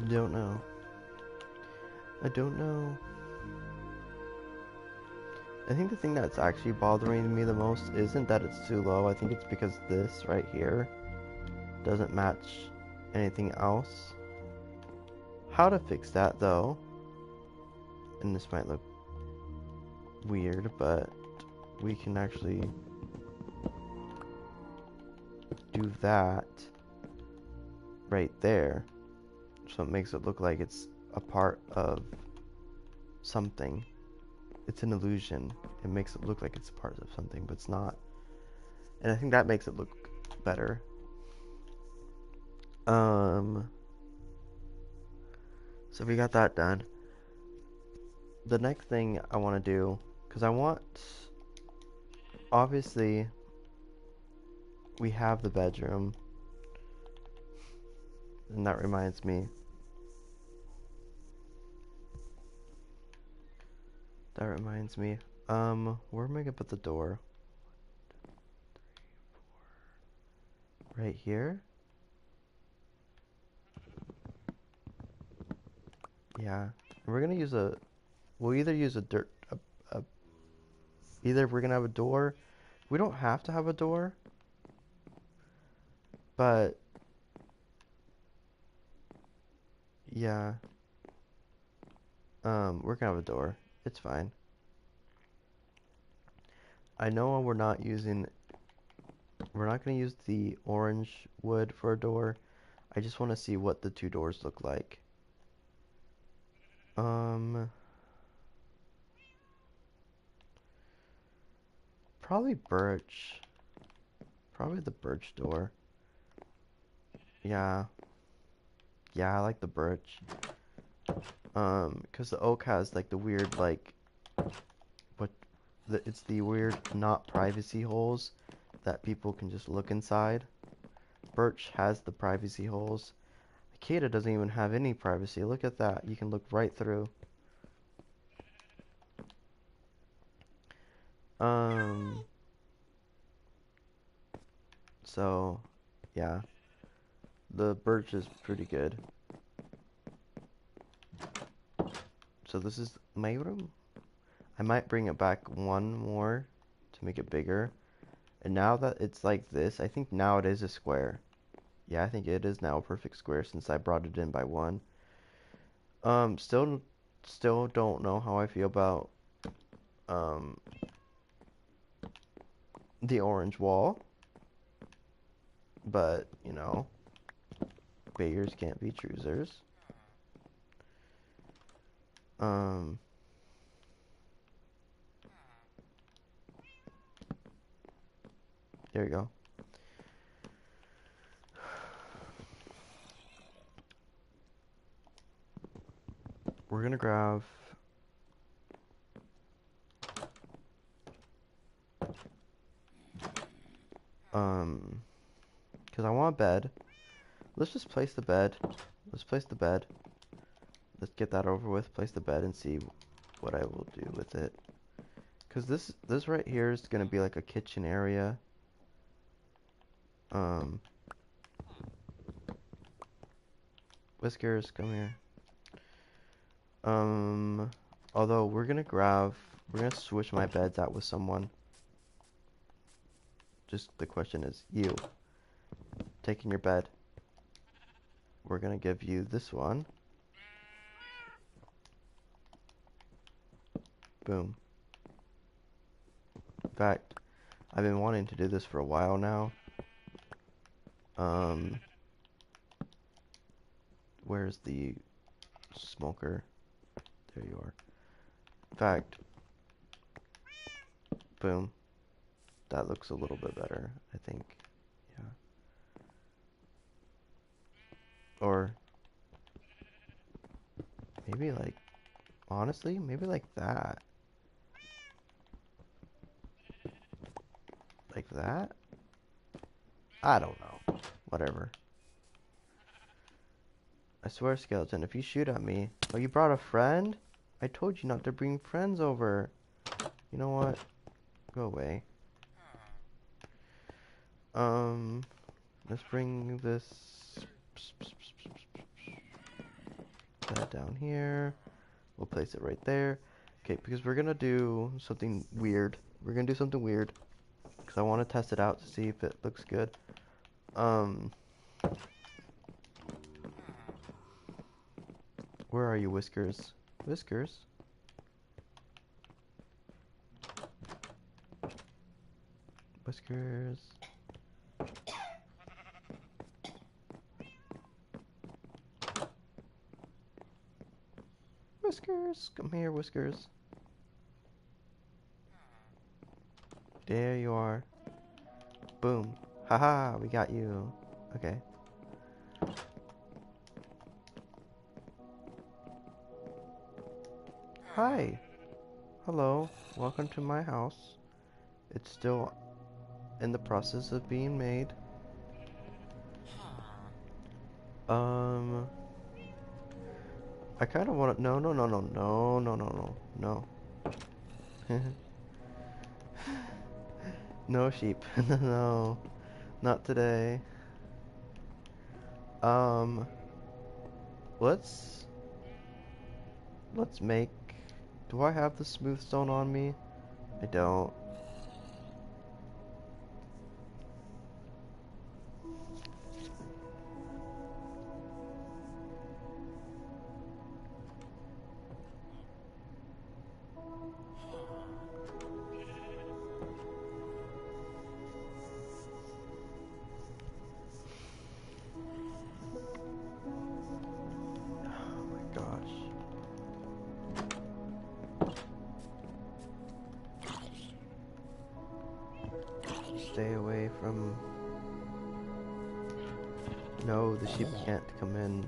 don't know. I don't know. I think the thing that's actually bothering me the most isn't that it's too low. I think it's because this right here doesn't match anything else. How to fix that though, and this might look weird, but we can actually do that right there, so it makes it look like it's a part of something. It's an illusion. It makes it look like it's a part of something, but it's not. And I think that makes it look better. So we got that done. The next thing I want to do, because obviously, we have the bedroom, and that reminds me. Where am I gonna put the door? Right here? Yeah. We're gonna use we'll either use either we're gonna have a door. We don't have to have a door, but yeah. We're gonna have a door. It's fine. I know we're not gonna use the orange wood for a door. I just want to see what the two doors look like. Um, probably birch. Probably the birch door. Yeah. Yeah, I like the birch. 'Cause the oak has like the weird what it's the weird not privacy holes that people can just look inside. Birch has the privacy holes. Akita doesn't even have any privacy. Look at that. You can look right through. Um So, yeah. The birch is pretty good. So this is my room. I might bring it back one more to make it bigger. And now that it's like this, I think now it is a square. Yeah, I think it is now a perfect square since I brought it in by one. Still don't know how I feel about um the orange wall, but you know, beggars can't be choosers. Um, there you go. We're gonna grab because I want a bed. Let's just place the bed. Let's place the bed. Let's get that over with. Place the bed and see what I will do with it. Cause this right here is gonna be like a kitchen area. Um, Whiskers, come here. Although we're gonna switch my beds out with someone. Just the question is, you taking your bed. We're gonna give you this one. Boom. In fact, I've been wanting to do this for a while now. Where's the smoker? There you are. In fact, boom. That looks a little bit better, I think. Yeah. Or maybe like, honestly, maybe like that. Like that? I don't know. Whatever. I swear, Skeleton, if you shoot at me... Oh, you brought a friend? I told you not to bring friends over. You know what? Go away. Let's bring this... that down here. We'll place it right there. Okay, because we're gonna do something weird. We're gonna do something weird. Because I want to test it out to see if it looks good. Where are you, Whiskers? Whiskers? Whiskers. Whiskers, come here, Whiskers. There you are. Boom. Haha, we got you. Okay. Hi. Hello. Welcome to my house. It's still in the process of being made. I kind of want to... No, no, no, no, no, no, no, no, no. No sheep. No. Not today. Um... Let's make... Do I have the smooth stone on me? I don't. Oh my gosh. Stay away from... No, the sheep can't come in.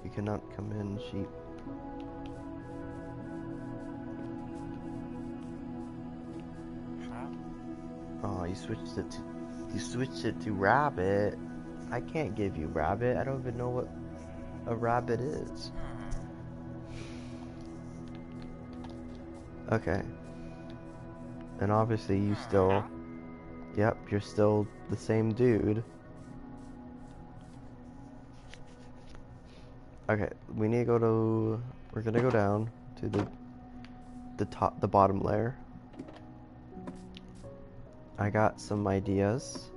You cannot come in, sheep. Oh, you switched it to rabbit. I can't give you rabbit. I don't even know what a rabbit is. Okay. And obviously you still Yep, you're still the same dude. Okay, we need to go to... We're gonna go down to the bottom layer. I got some ideas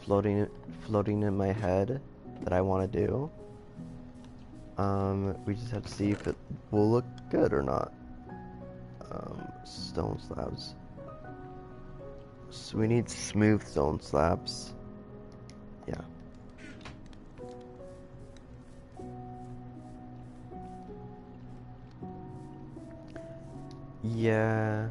floating in my head that I want to do. We just have to see if it will look good or not. Stone slabs. So we need smooth stone slabs. Yeah. Yeah.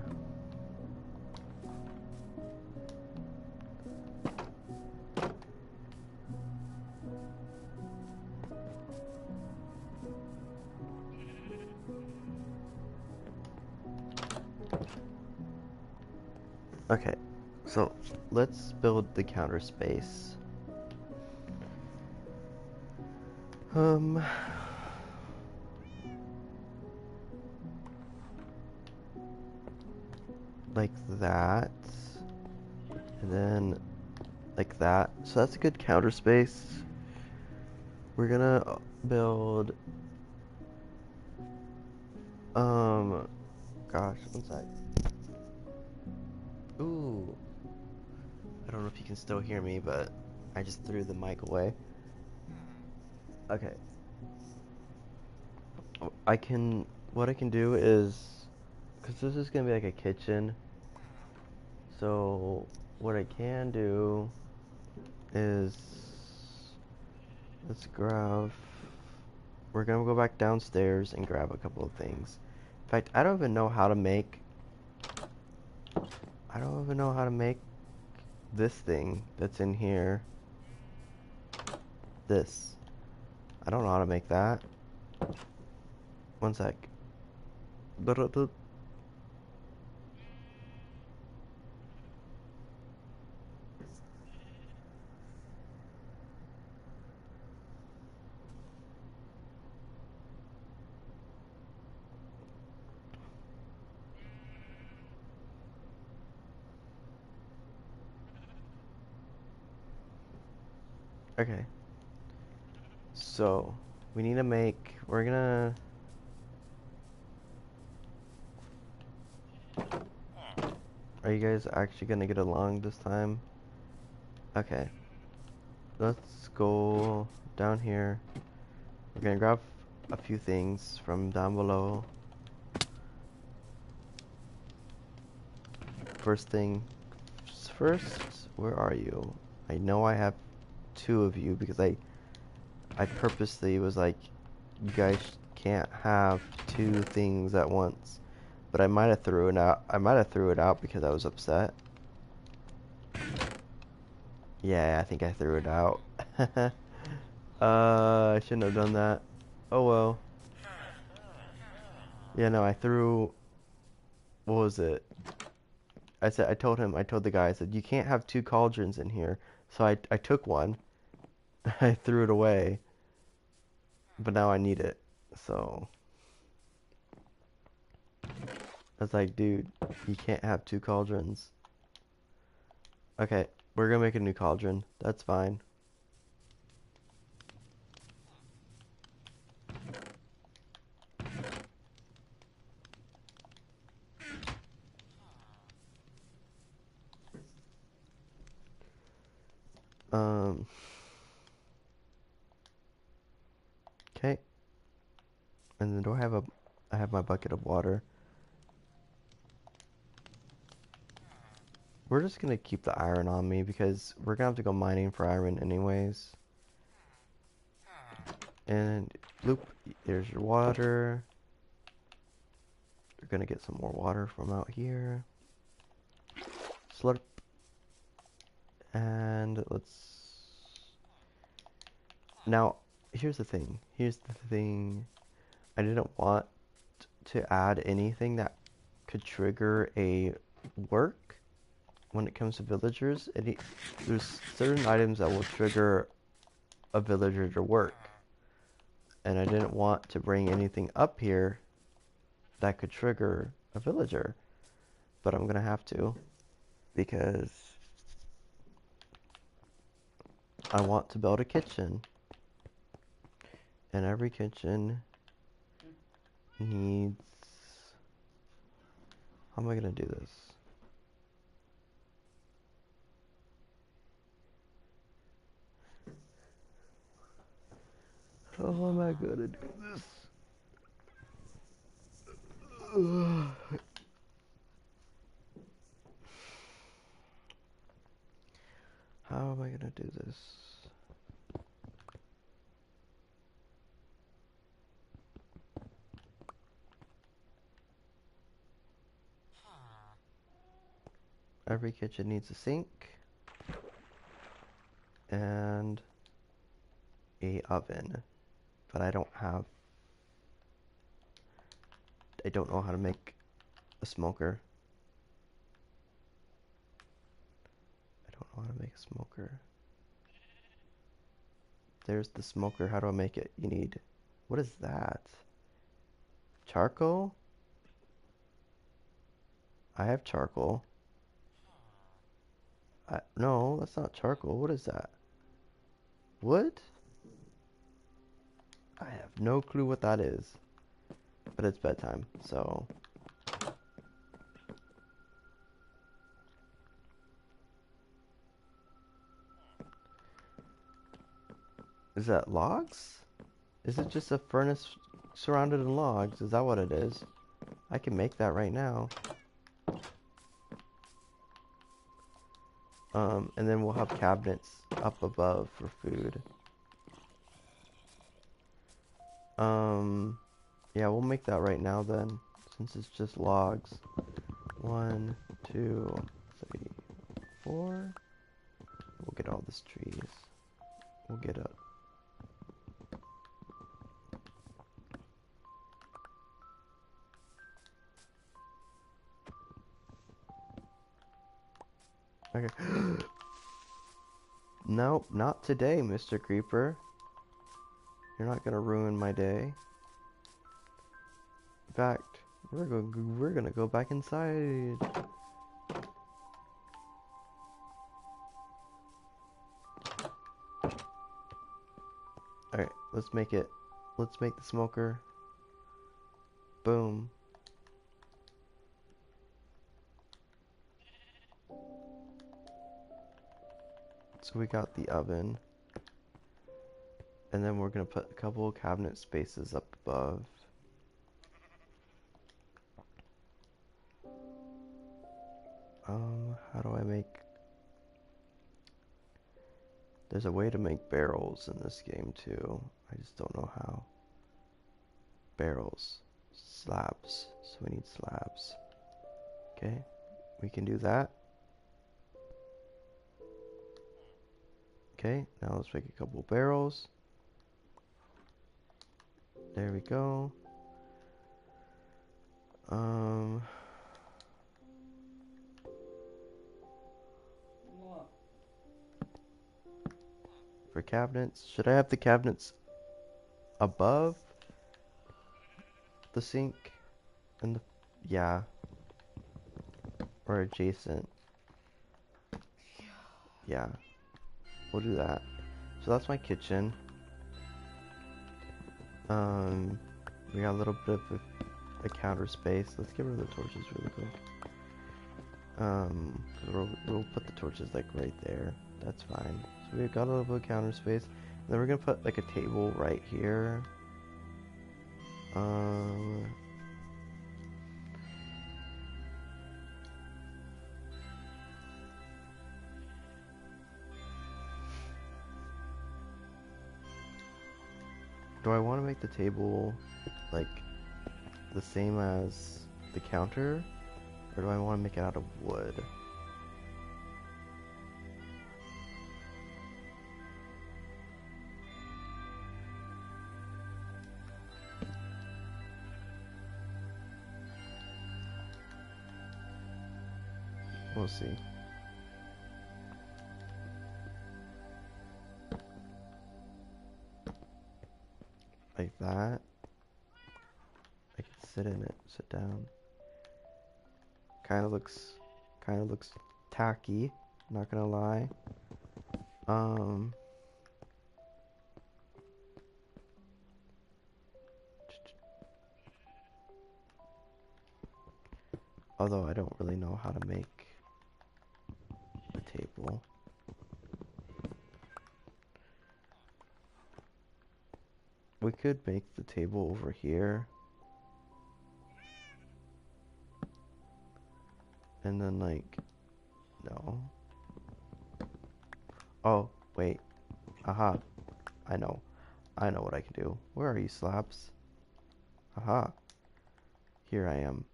Okay, so let's build the counter space. Um, like that, and then like that. So that's a good counter space. We're gonna build, gosh, one sec. Ooh, I don't know if you can still hear me, but I just threw the mic away. Okay. What I can do is, because this is gonna be like a kitchen, so what I can do is, let's grab, we're gonna go back downstairs and grab a couple of things. In fact, I don't even know how to make this thing that's in here. This. I don't know how to make that. One sec. Okay. So, we're gonna, are you guys actually gonna get along this time? Okay. Let's go down here. We're gonna grab a few things from down below. First thing first, where are you? I know I have two of you because I purposely was like, you guys can't have two things at once. But I might have threw it out. I might have threw it out because I was upset. Yeah, I think I threw it out. I shouldn't have done that. Oh well. Yeah, no, I threw, what was it? I told the guy, I said, you can't have two cauldrons in here. So I took one. I threw it away. But now I need it. So I was like, dude, you can't have two cauldrons. Okay, we're gonna make a new cauldron. That's fine. Um, okay. And then I have my bucket of water. We're just gonna keep the iron on me because we're gonna have to go mining for iron anyways. And loop, there's your water. We're gonna get some more water from out here. Slurp. And let's... Now, here's the thing. I didn't want to add anything that could trigger a work when it comes to villagers. There's certain items that will trigger a villager to work. And I didn't want to bring anything up here that could trigger a villager. But I'm gonna have to, because I want to build a kitchen. And every kitchen needs... How am I gonna do this? How am I gonna do this? How am I gonna do this? Every kitchen needs a sink and a oven, but I don't know how to make a smoker. I don't know how to make a smoker. There's the smoker. How do I make it? You need... What is that? Charcoal? I have charcoal. No, that's not charcoal. What is that? Wood? I have no clue what that is. But it's bedtime, so... Is that logs? Is it just a furnace surrounded in logs? Is that what it is? I can make that right now. And then we'll have cabinets up above for food. Yeah, we'll make that right now then, since it's just logs. 1, 2, 3, 4. We'll get all these trees. We'll get up. Okay. Nope, not today, Mr. Creeper. You're not gonna ruin my day. In fact, we're gonna go back inside. Alright, let's make it. Let's make the smoker. Boom. So we got the oven. And then we're gonna put a couple of cabinet spaces up above. How do I make... There's a way to make barrels in this game too. I just don't know how. Barrels. Slabs. So we need slabs. Okay, we can do that. Okay, now let's make a couple barrels. There we go. What? For cabinets, should I have the cabinets above the sink and the... Yeah. Or adjacent. Yeah. We'll do that. So that's my kitchen. We got a little bit of a counter space. Let's get rid of the torches really quick. We'll put the torches like right there. That's fine. So we've got a little bit of counter space. And then we're gonna put like a table right here. Do I want to make the table like the same as the counter, or do I want to make it out of wood? We'll see. Like that. I can sit in it, sit down. Kind of looks tacky, not gonna lie. Although I don't really know how to make a table. We could make the table over here. And then like, no. Oh, wait. Aha. I know. I know what I can do. Where are you, Slabs? Aha. Here I am.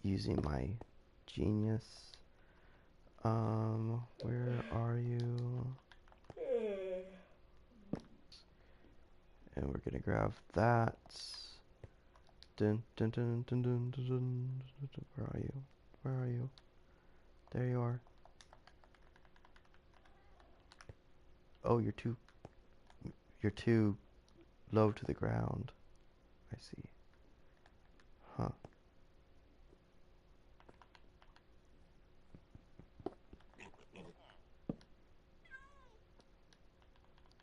Using my genius. Where are you? And we're gonna grab that. Dun, dun, dun, dun, dun, dun, dun, dun. Where are you? Where are you? There you are. Oh, you're too low to the ground. I see. Huh.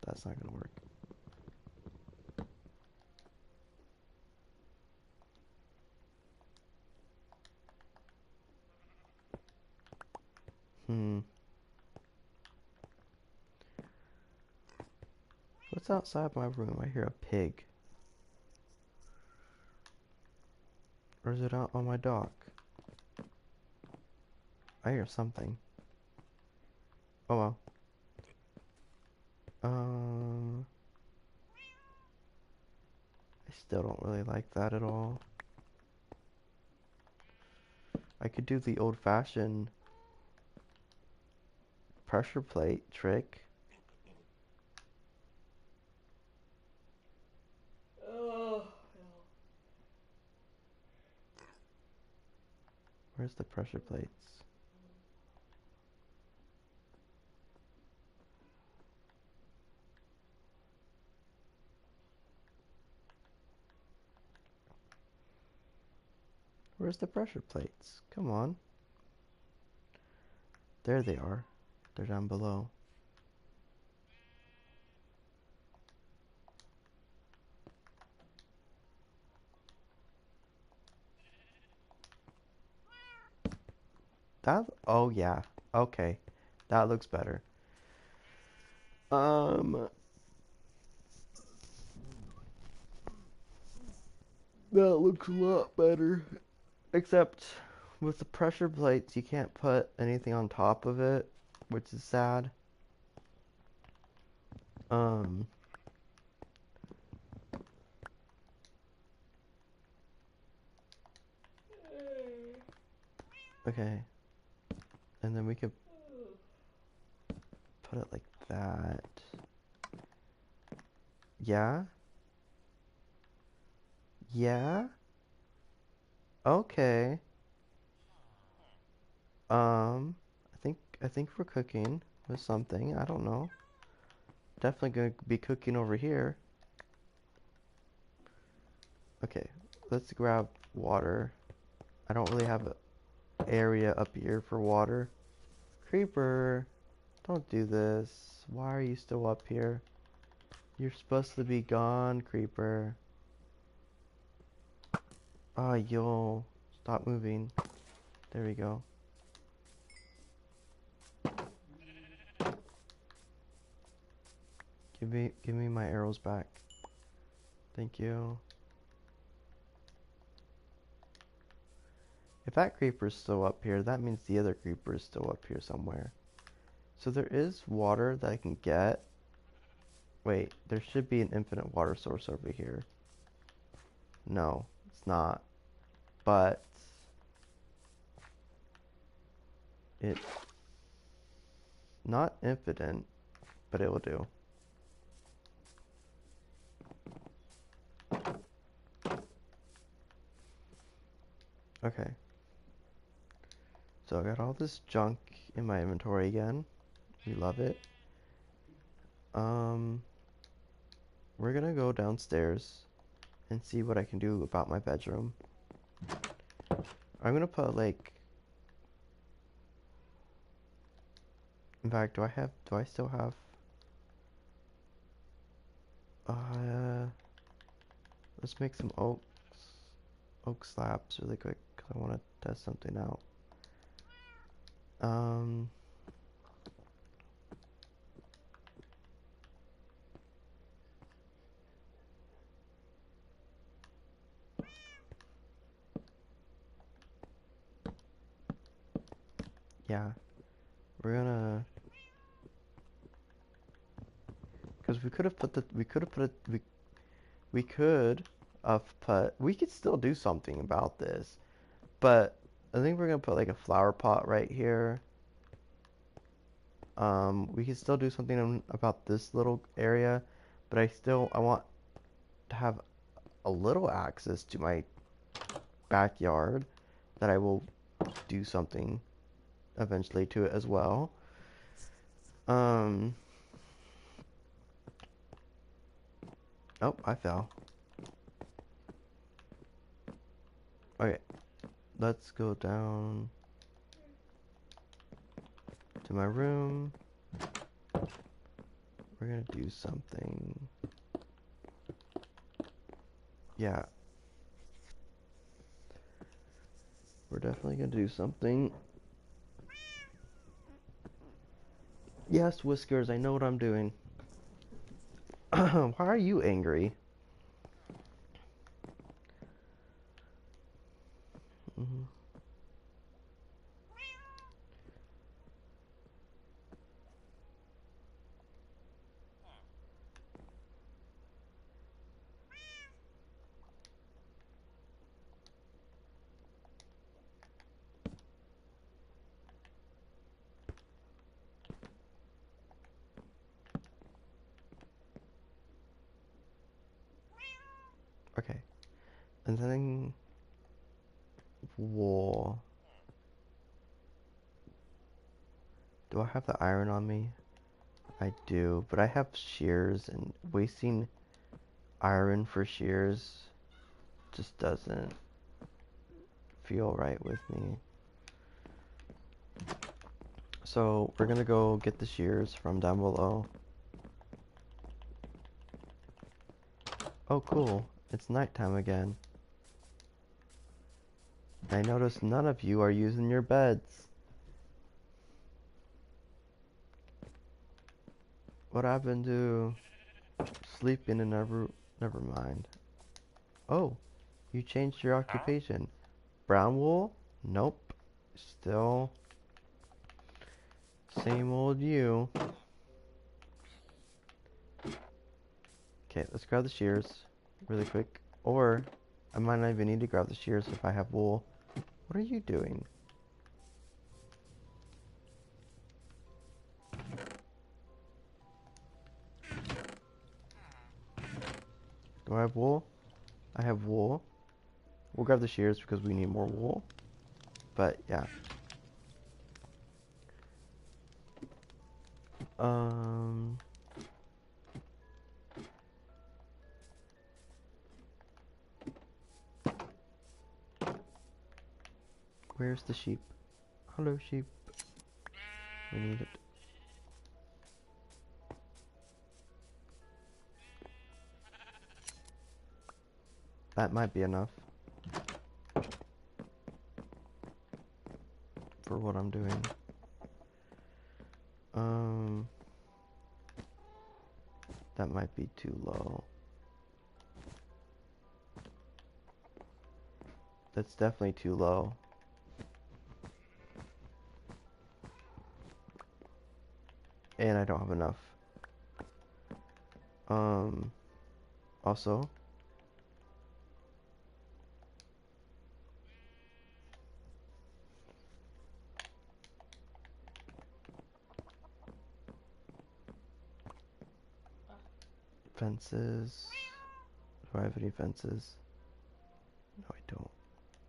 That's not gonna work. Hmm. What's outside my room? I hear a pig. Or is it out on my dock? I hear something. Oh well. I still don't really like that at all. I could do the old-fashioned pressure plate trick. Oh, Where's the pressure plates? Where's the pressure plates? Come on. There they are. They're down below. Oh yeah. Okay. That looks better. Um, that looks a lot better. Except with the pressure plates, you can't put anything on top of it, which is sad. Um, okay. And then we could put it like that. Yeah? Yeah? Okay. I think we're cooking with something. I don't know. Definitely gonna be cooking over here. Okay, let's grab water. I don't really have an area up here for water. Creeper, don't do this. Why are you still up here? You're supposed to be gone, Creeper. Ah, yo. Stop moving. There we go. Give me my arrows back. Thank you. If that creeper's still up here, that means the other creeper is still up here somewhere. So there is water that I can get. Wait, there should be an infinite water source over here. No, it's not. But it's not infinite, but it will do. Okay. So I got all this junk in my inventory again. We love it. Um, we're gonna go downstairs and see what I can do about my bedroom. I'm gonna put like, in fact, do I still have, uh, let's make some oak slabs really quick, because I want to test something out. Um, yeah, we're gonna, because we could have put, we could still do something about this, but I think we're gonna put like a flower pot right here. We can still do something about this little area, but I want to have a little access to my backyard that I will do something eventually to it as well. Um, oh, I fell. Okay, let's go down to my room. We're gonna do something. Yeah, we're definitely gonna do something. Yes, Whiskers, I know what I'm doing. Why are you angry? Hmm. Okay, and then wool. Do I have the iron on me? I do, but I have shears, and wasting iron for shears just doesn't feel right with me. So we're gonna go get the shears from down below. Oh, cool. It's nighttime again. I notice none of you are using your beds. What happened to sleeping in a room? Never mind. Oh, you changed your occupation. Brown wool? Nope. Still same old you. Okay, let's grab the shears really quick. Or I might not even need to grab the shears if I have wool. What are you doing? Do I have wool? I have wool. We'll grab the shears because we need more wool. But yeah. Um, where's the sheep? Hello, sheep. We need it. That might be enough for what I'm doing. Um, that might be too low. That's definitely too low. And I don't have enough. Also, fences. Do I have any fences? No, I don't.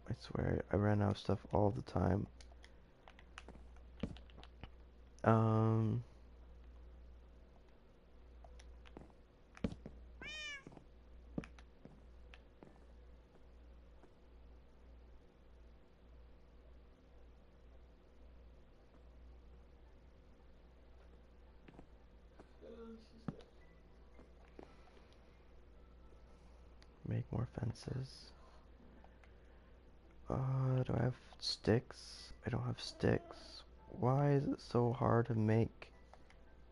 I swear, I ran out of stuff all the time. Um, make more fences. Do I have sticks? I don't have sticks. Why is it so hard to make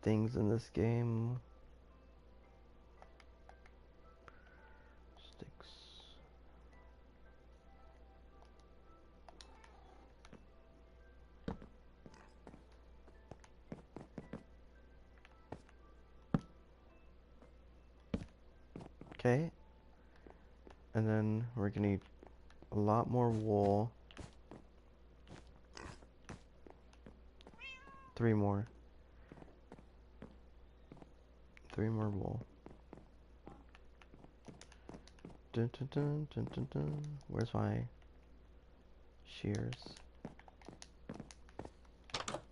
things in this game? Sticks. Okay. And then we're gonna need a lot more wool. 3 more. 3 more wool. Dun dun dun dun dun dun. Where's my shears?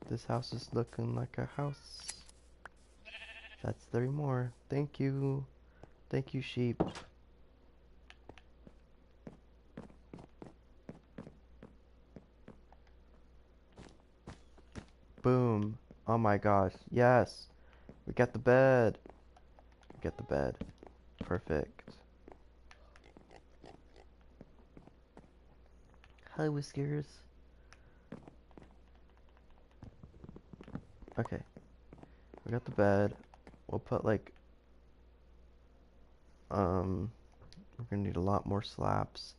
This house is looking like a house. That's 3 more. Thank you. Thank you, sheep. Boom. Oh my gosh. Yes. We got the bed. We got the bed. Perfect. Hi, Whiskers. Okay. We got the bed. We'll put like, we're gonna need a lot more slabs,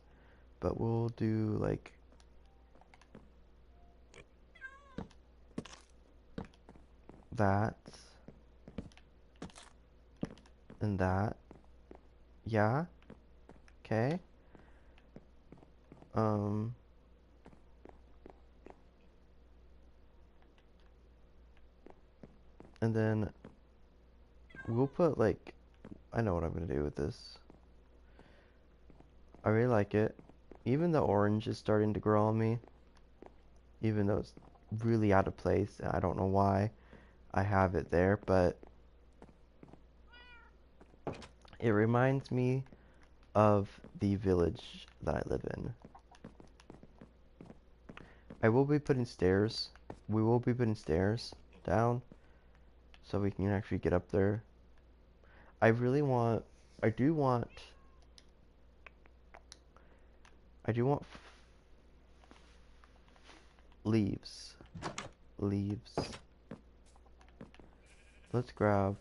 but we'll do like that and that. Yeah. Okay. Um, and then we'll put like, I know what I'm gonna do with this. I really like it. Even the orange is starting to grow on me, even though it's really out of place. I don't know why I have it there, but it reminds me of the village that I live in. I will be putting stairs. We will be putting stairs down so we can actually get up there. I really want, I do want, I do want leaves. Leaves. Let's grab,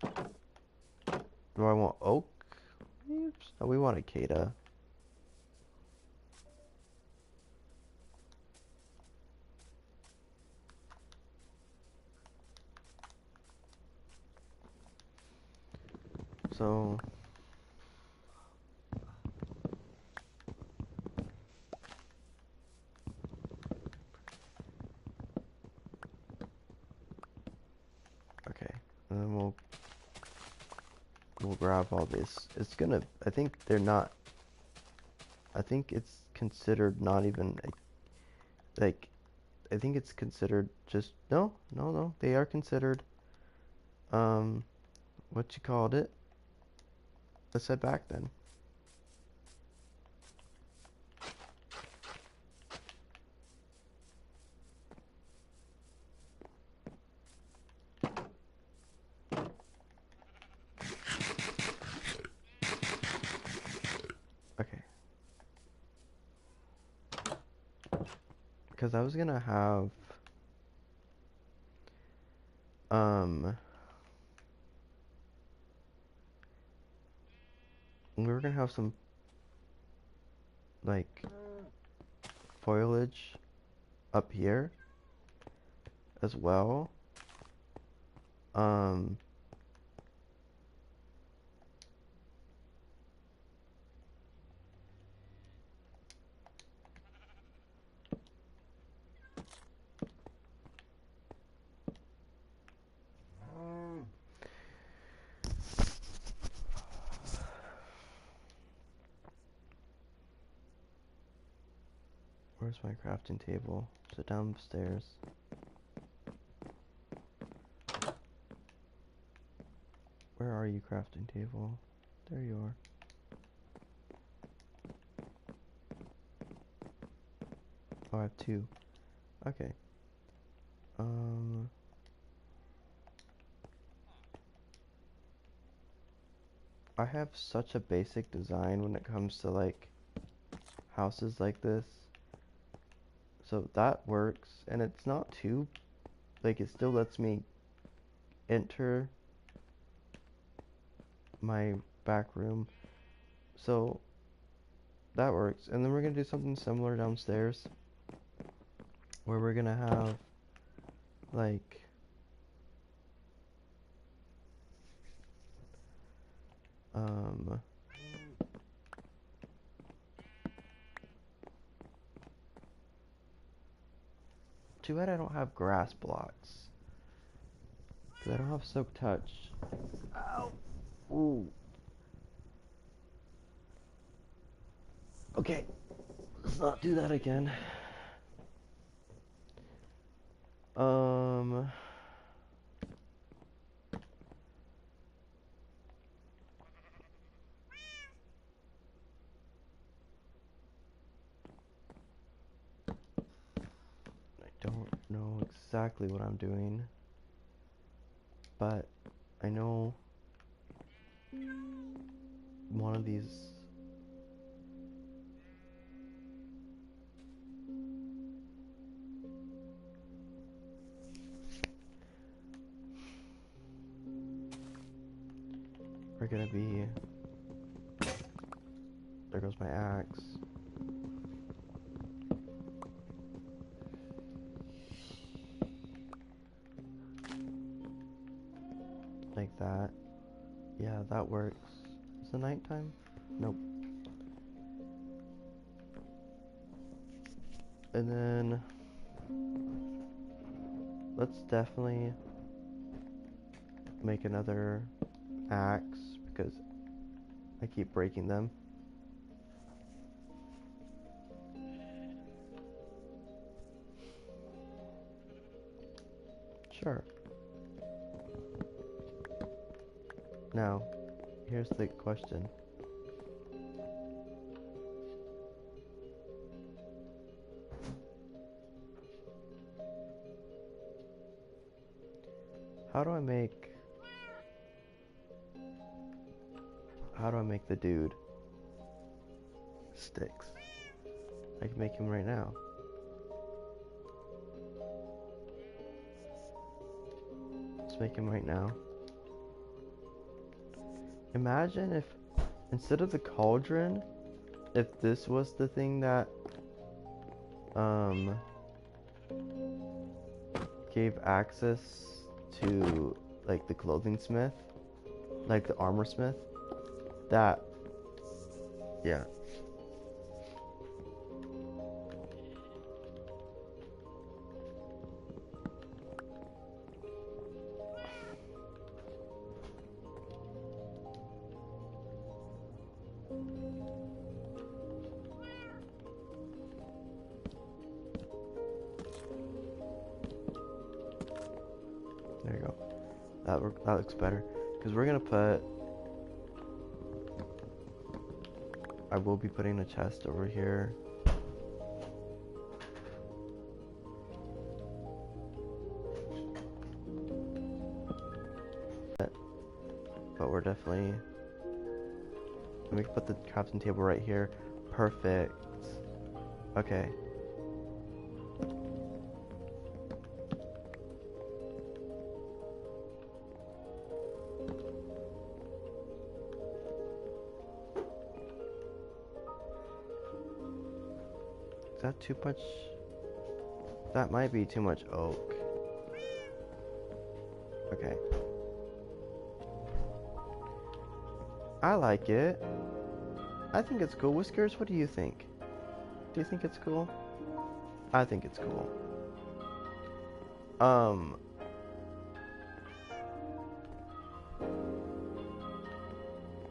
do I want oak leaves? No, we want Acada. So, okay. And then we'll grab all this. It's gonna, I think they're not, I think it's considered not even, like, I think it's considered just, no, no, no. They are considered, um, what you called it? Let's head back then. Okay. Because I was gonna have, um, we were gonna have some, like, foliage up here as well. Um, where's my crafting table? Is it downstairs? Where are you, crafting table? There you are. Oh, I have 2. Okay. Um, I have such a basic design when it comes to like houses like this. So that works, and it's not too, like, it still lets me enter my back room. So that works. And then we're gonna do something similar downstairs, where we're gonna have like too bad I don't have grass blocks, because I don't have Silk Touch. Ow. Ooh. Okay, let's not do that again. I don't know exactly what I'm doing, but I know one of these are gonna be, there goes my axe. Like that. Yeah, that works. Is it nighttime? Nope. And then let's definitely make another axe, because I keep breaking them. Sure. Now, here's the question. How do I make the dude sticks? I can make him right now. Let's make him right now. Imagine if, instead of the cauldron, if this was the thing that gave access to like the clothing smith, like the armor smith. That, yeah. There you go. That looks better. Because we're gonna put, I will be putting a chest over here. But we're definitely, and we can put the crafting table right here. Perfect. Okay. Is that too much? That might be too much oak. Okay. I like it. I think it's cool. Whiskers, what do you think? Do you think it's cool? I think it's cool.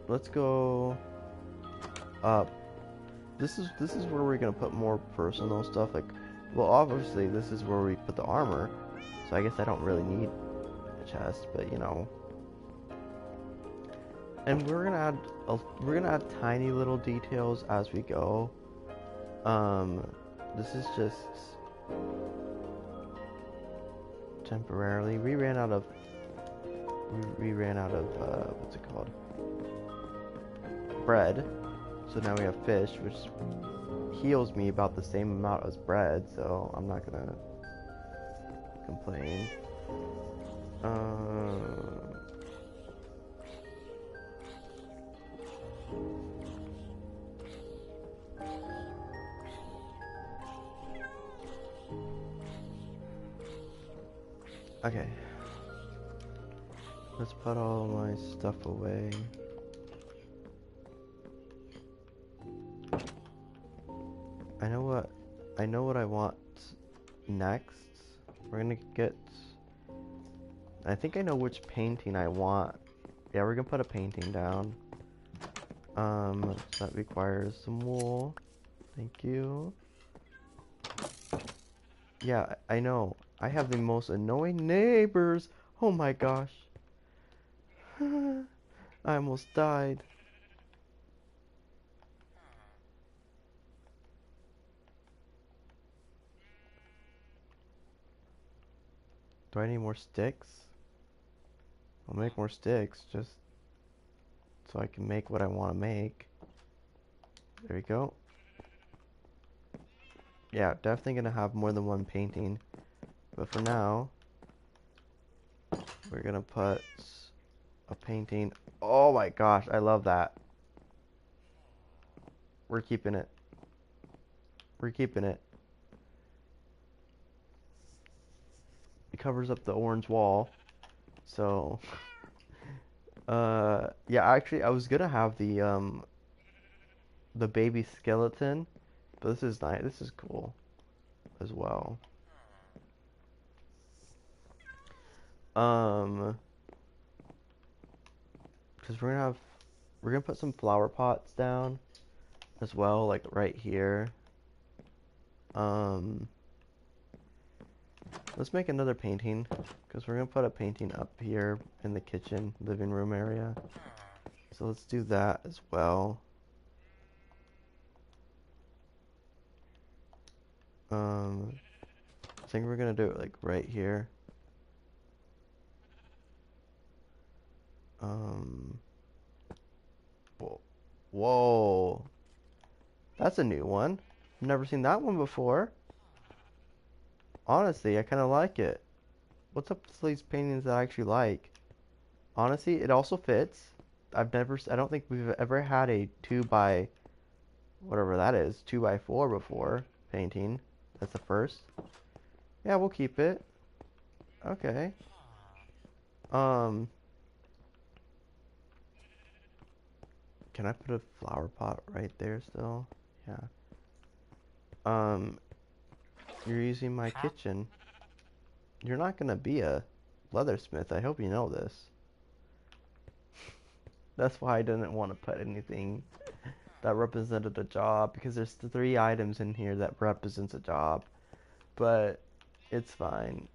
Let's go up. This is where we're gonna put more personal stuff. Like, well, obviously this is where we put the armor. So I guess I don't really need a chest, but you know. And we're gonna add tiny little details as we go. This is just temporarily. We ran out of what's it called? Bread. So now we have fish, which heals me about the same amount as bread, so I'm not gonna complain. Um, okay, let's put all my stuff away. I know what I want next. We're gonna get, I think I know which painting I want. Yeah, we're gonna put a painting down. So that requires some wool. Thank you. Yeah, I know. I have the most annoying neighbors. Oh my gosh. I almost died. Do I need more sticks? I'll make more sticks just so I can make what I want to make. There we go. Yeah, definitely gonna have more than one painting. But for now, we're gonna put a painting. Oh my gosh, I love that. We're keeping it. We're keeping it. It covers up the orange wall. So, yeah, actually, I was gonna have the baby skeleton, but this is nice. This is cool as well. Um, because we're gonna put some flower pots down as well, like right here. Um, let's make another painting because we're gonna put a painting up here in the kitchen, living room area. So let's do that as well. I think we're gonna do it like right here. Um, whoa, whoa, that's a new one. I've never seen that one before. Honestly, I kind of like it. What's up with these paintings that I actually like? Honestly, it also fits. I don't think we've ever had a 2 by, whatever that is, 2 by 4 before painting. That's the first. Yeah, we'll keep it. Okay. Um, can I put a flower pot right there still? Yeah. Um, you're using my kitchen. You're not gonna be a leathersmith. I hope you know this. That's why I didn't want to put anything that represented a job because there's 3 items in here that represents a job, but it's fine.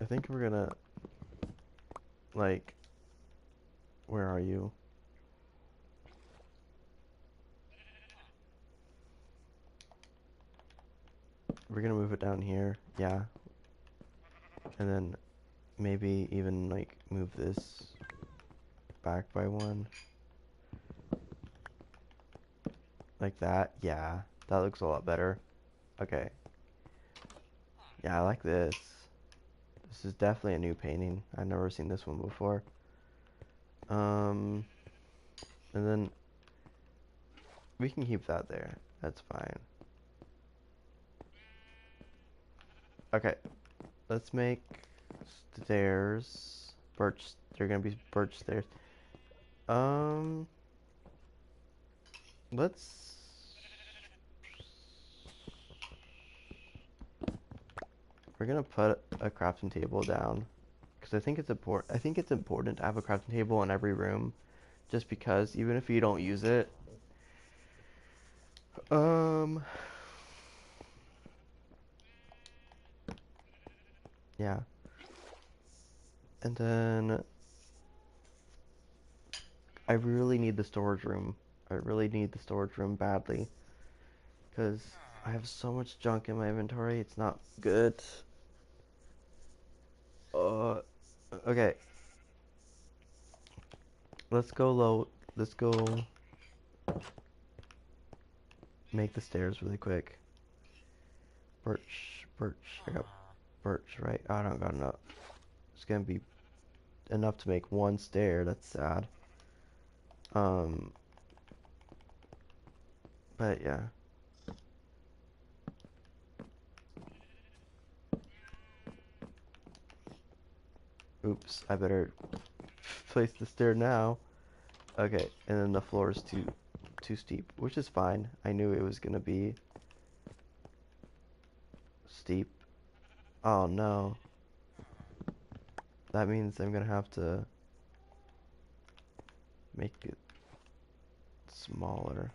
I think we're gonna like, where are you? We're gonna move it down here, yeah, and then maybe even like move this back by 1, like that. Yeah, that looks a lot better. Okay, yeah, I like this. This is definitely a new painting. I've never seen this one before. Um, and then we can keep that there. That's fine. Okay, let's make stairs. Birch. They're gonna be birch stairs. Um, let's. We're gonna put a crafting table down because I think it's important. I think it's important to have a crafting table in every room, just because even if you don't use it, um, yeah. And then I really need the storage room. I really need the storage room badly because I have so much junk in my inventory. It's not good. Uh, okay. let's go low. Let's go make the stairs really quick. Birch, birch. I got birch, right? I don't got enough. It's gonna be enough to make one stair. That's sad. Um, but yeah. Oops, I better place the stair now. Okay, and then the floor is too steep, which is fine. I knew it was gonna be steep. Oh no. That means I'm gonna have to make it smaller.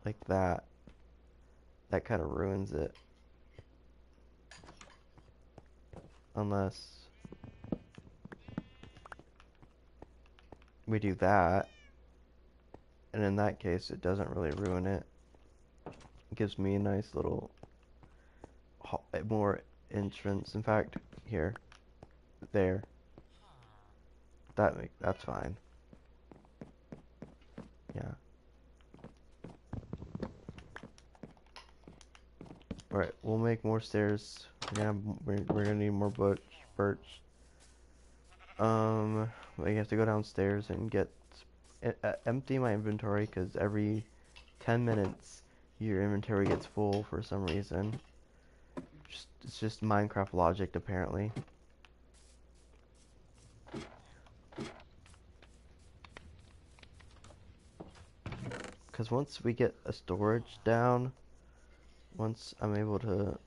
Like that. That kind of ruins it. Unless we do that. And in that case, it doesn't really ruin it. It gives me a nice little more entrance. In fact, here, there. That's fine. Yeah. Alright, we'll make more stairs. We're gonna need more birch. We have to go downstairs and get empty my inventory because every 10 minutes your inventory gets full for some reason. It's just Minecraft logic apparently. Because once we get a storage down, once I'm able to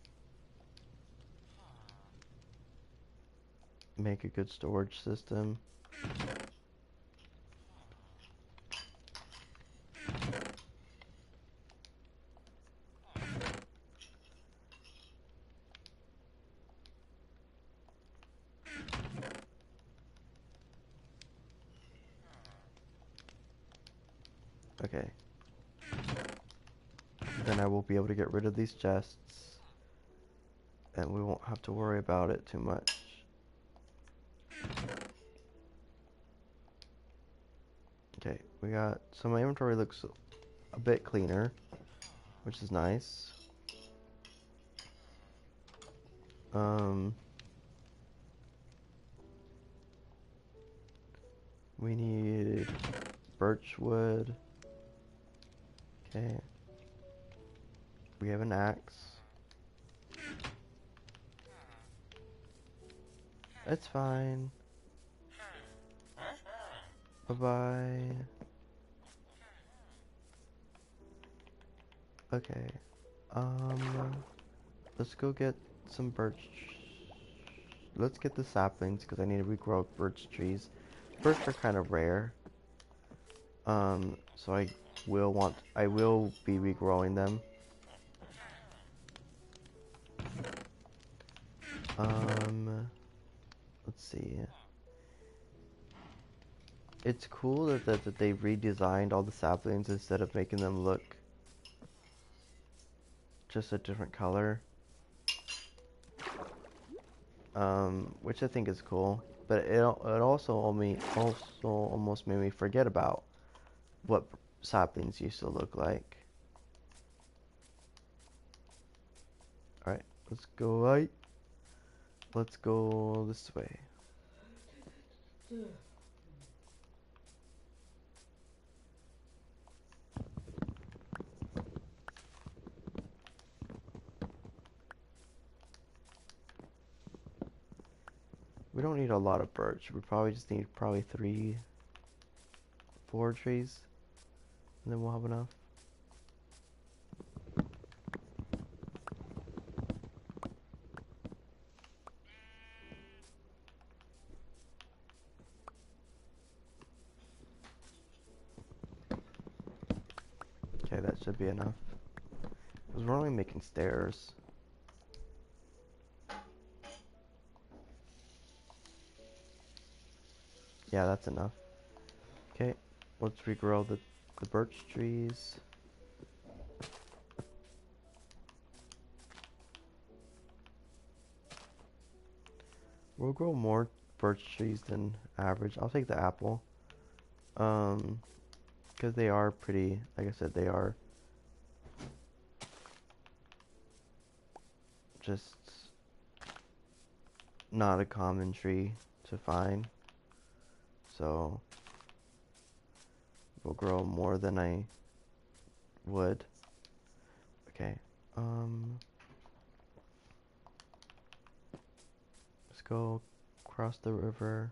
make a good storage system, okay, then I will be able to get rid of these chests and we won't have to worry about it too much. Okay, so my inventory looks a bit cleaner, which is nice. We need birch wood. Okay. We have an axe. It's fine. Bye-bye. Okay. Let's go get some birch. Let's get the saplings because I need to regrow birch trees. Birch are kind of rare. So I will be regrowing them. Let's see. It's cool that they redesigned all the saplings instead of making them look just a different color. Which I think is cool. But it also almost made me forget about what saplings used to look like. Alright, let's go right. Let's go this way. We don't need a lot of birch. We probably just need 3, 4 trees. And then we'll have enough. Okay, that should be enough. Because we're only making stairs. Yeah, that's enough. Okay, let's regrow the birch trees. We'll grow more birch trees than average. I'll take the apple. Because they are pretty, like I said, they are just not a common tree to find. So will grow more than I would. Okay. Let's go across the river.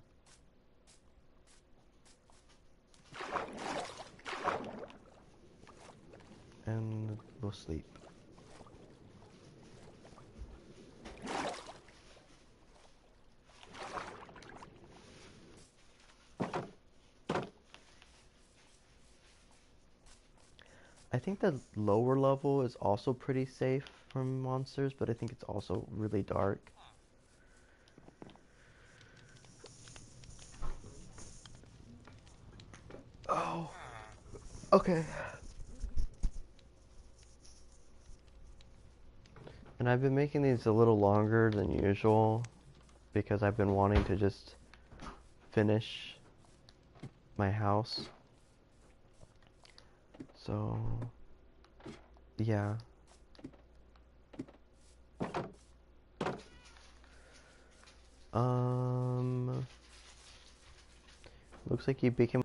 And we'll sleep. I think the lower level is also pretty safe from monsters, but I think it's also really dark. Oh, okay. And I've been making these a little longer than usual because I've been wanting to just finish my house. So, yeah. Looks like you became.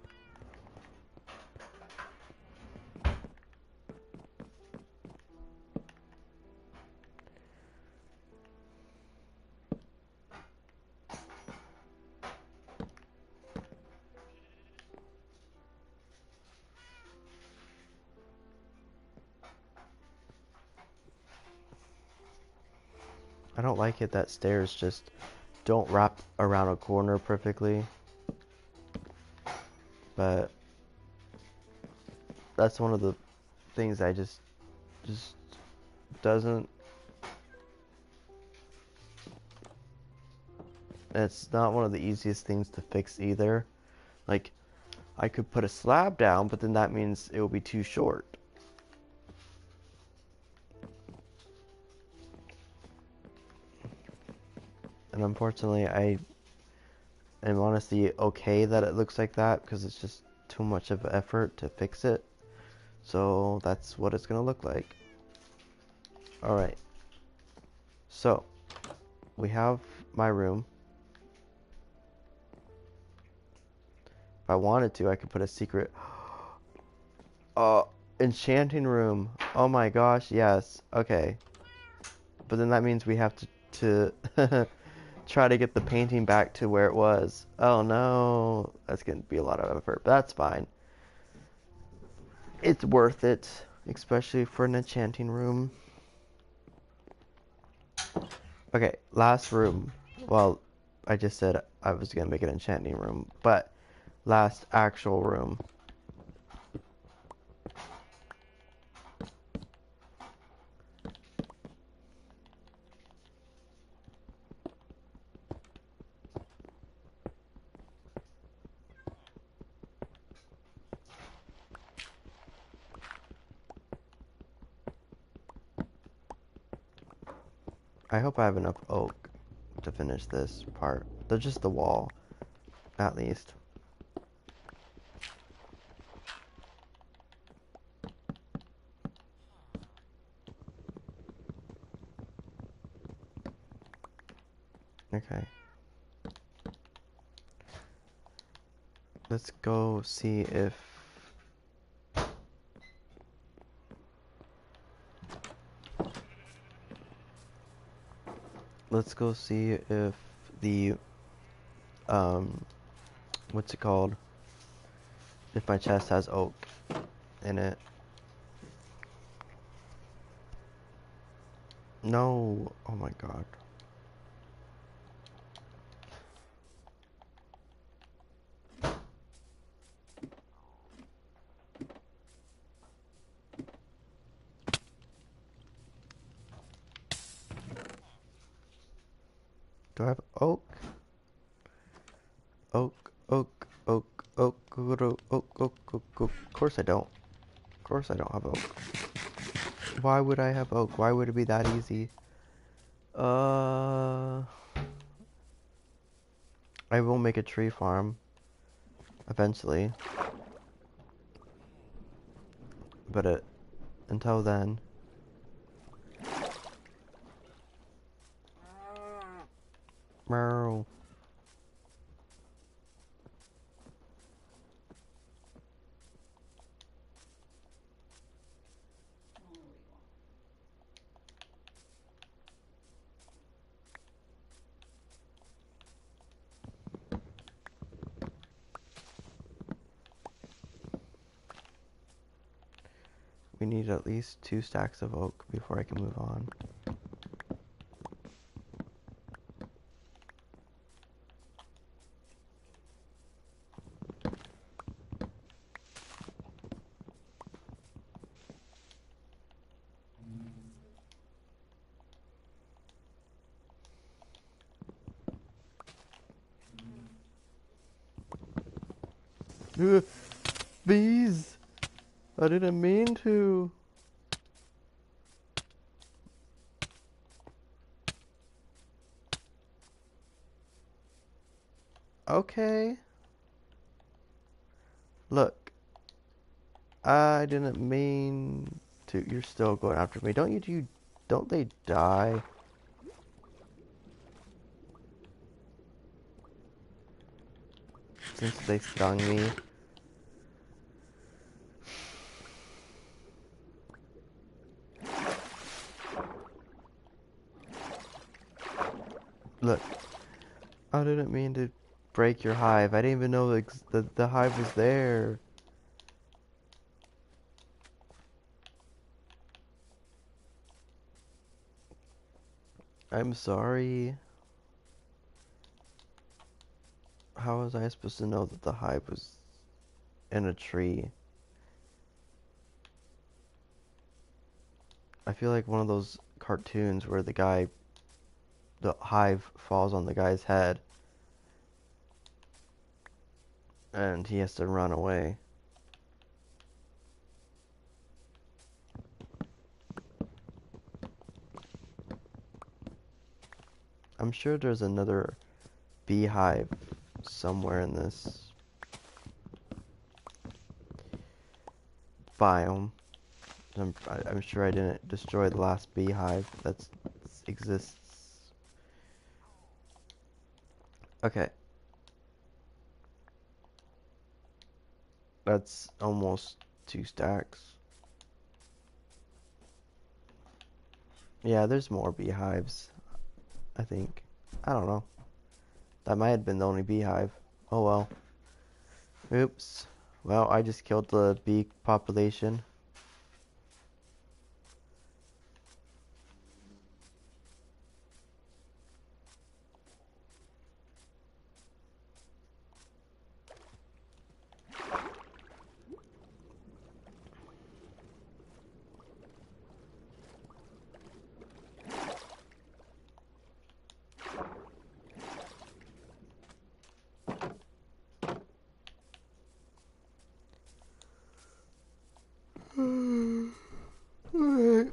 I don't like it that stairs just don't wrap around a corner perfectly. But that's one of the things I just doesn't. It's not one of the easiest things to fix either. Like, I could put a slab down, but then that means it will be too short. And unfortunately, I am honestly okay that it looks like that because it's just too much of an effort to fix it. So that's what it's gonna look like. Alright. So, we have my room. If I wanted to, I could put a secret enchanting room. Oh my gosh, yes. Okay. But then that means we have to try to get the painting back to where it was. Oh no. That's going to be a lot of effort, but that's fine. It's worth it, especially for an enchanting room. Okay, last room. Well, I just said I was going to make an enchanting room, but last actual room. I hope I have enough oak to finish this part. They're just the wall, at least. Okay. Let's go see if the what's it called? If my chest has oak in it. No. Oh my god. Do I have oak? Oak, oak, oak, oak, oak, oak, oak, oak, oak, oak. Of course I don't. Of course I don't have oak. Why would I have oak? Why would it be that easy? I will make a tree farm eventually, but until then, meow. We need at least 2 stacks of oak before I can move on. Bees! I didn't mean to. Okay. Look, I didn't mean to. You're still going after me. Don't they die? Since they stung me. Look, I didn't mean to break your hive. I didn't even know the hive was there. I'm sorry. How was I supposed to know that the hive was in a tree? I feel like one of those cartoons where the hive falls on the guy's head and he has to run away. I'm sure there's another beehive somewhere in this biome. I'm sure I didn't destroy the last beehive that exists. Okay, that's almost 2 stacks. Yeah, there's more beehives, I think. I don't know. That might have been the only beehive. Oh well. Oops. Well, I just killed the bee population. Alright.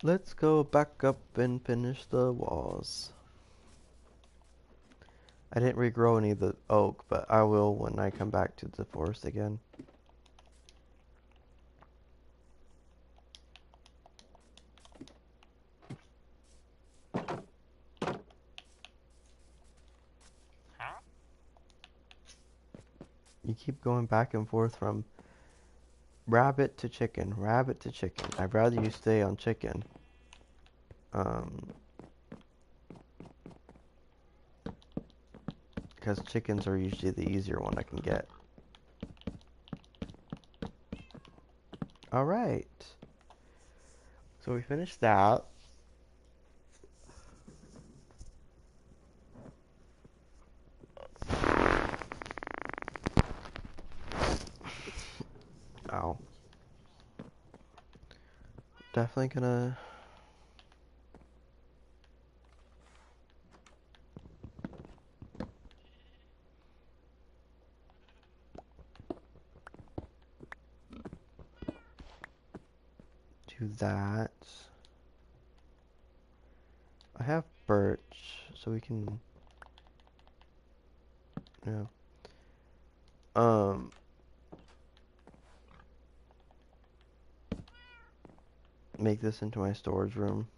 Let's go back up and finish the walls. I didn't regrow any of the oak, but I will when I come back to the forest again. You keep going back and forth from rabbit to chicken, rabbit to chicken. I'd rather you stay on chicken. Because chickens are usually the easier one I can get. Alright. So we finished that. Ow. Definitely gonna do that. I have birch, so we can Yeah. Um, make this into my storage room.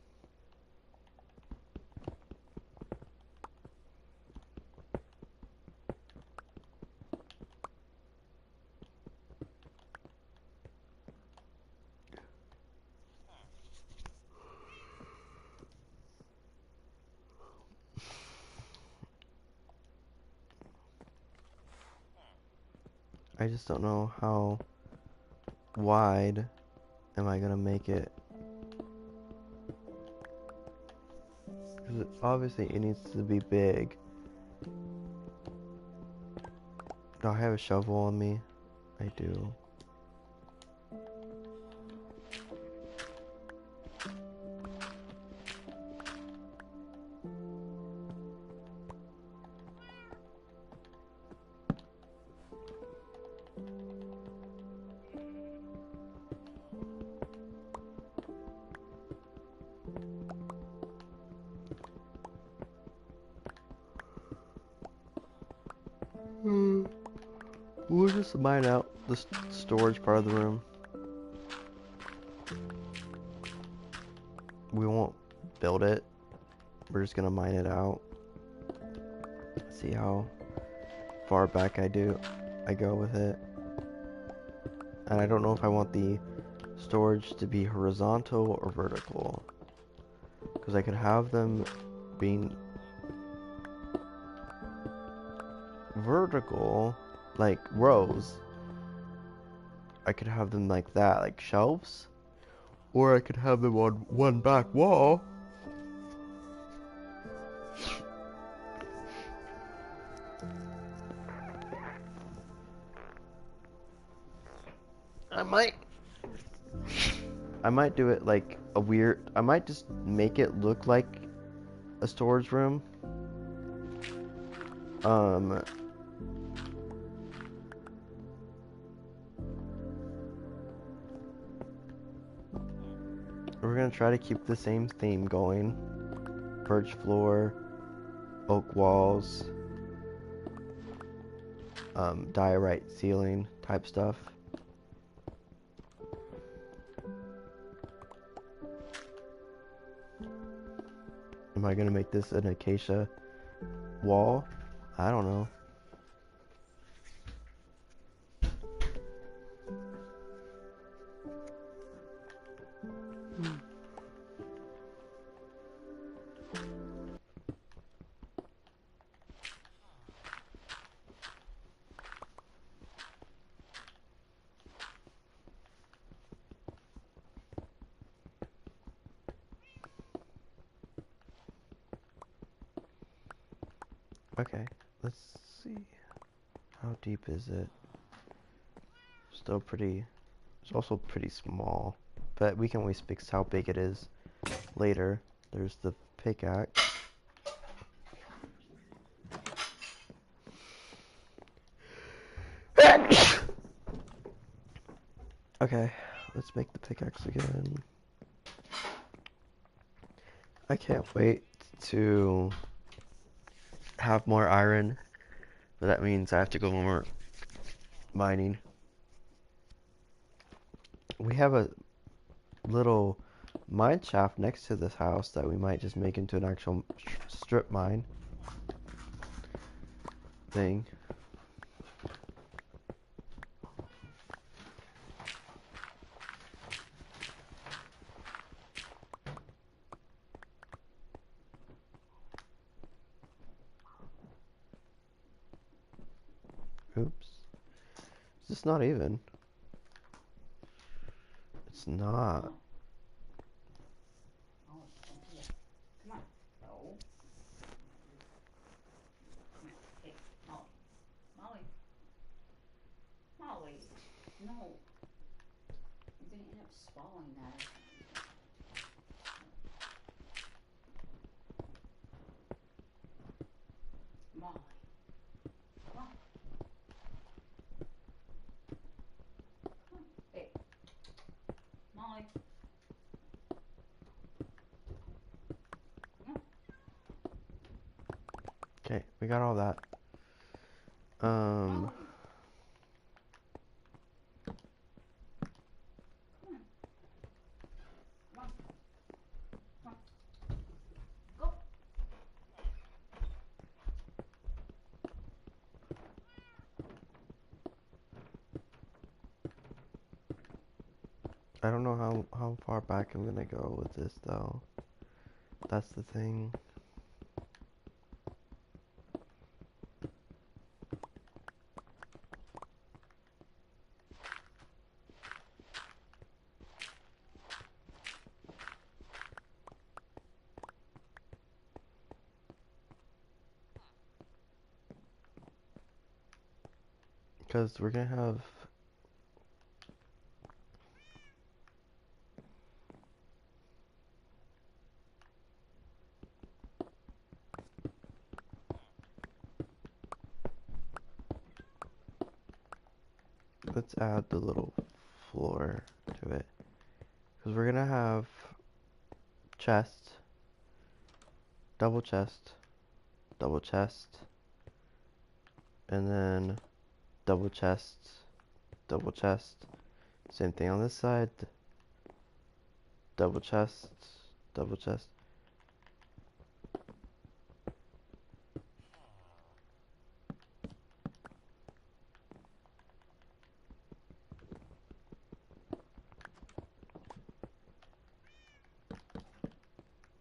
I just don't know how wide am I gonna make it. Because obviously it needs to be big. Do I have a shovel on me? I do. We'll just mine out the storage part of the room. We won't build it. We're just gonna mine it out. See how far back I go with it. And I don't know if I want the storage to be horizontal or vertical. Because I could have them being vertical, like rows. I could have them like that, like shelves. Or I could have them on one back wall. I might do it like a weird. I might just make it look like a storage room. Um, we're gonna try to keep the same theme going. Birch floor, oak walls, diorite ceiling type stuff. Am I gonna make this an acacia wall? I don't know. Okay, let's see. How deep is it? Still pretty. It's also pretty small, but we can always fix how big it is later. There's the pickaxe. Okay, let's make the pickaxe again. I can't wait to have more iron, but that means I have to go more mining. We have a little mine shaft next to this house that we might just make into an actual strip mine thing. Oops. Is this not even? It's not. Oh, yeah. Come on. No. Come here. Hey, Molly. Molly. Molly. No. You're gonna end up swallowing that. Molly. Come on. Come on. Hey. Molly. Come on. Okay, we got all that. Um, Molly, come on, come on, come on, go. I don't know how far back I'm gonna go with this though. That's the thing. Because we're gonna have. Let's add the little floor to it. Because we're gonna have chest, double chest, double chest, and then double chest, double chest. Same thing on this side. Double chest, double chest.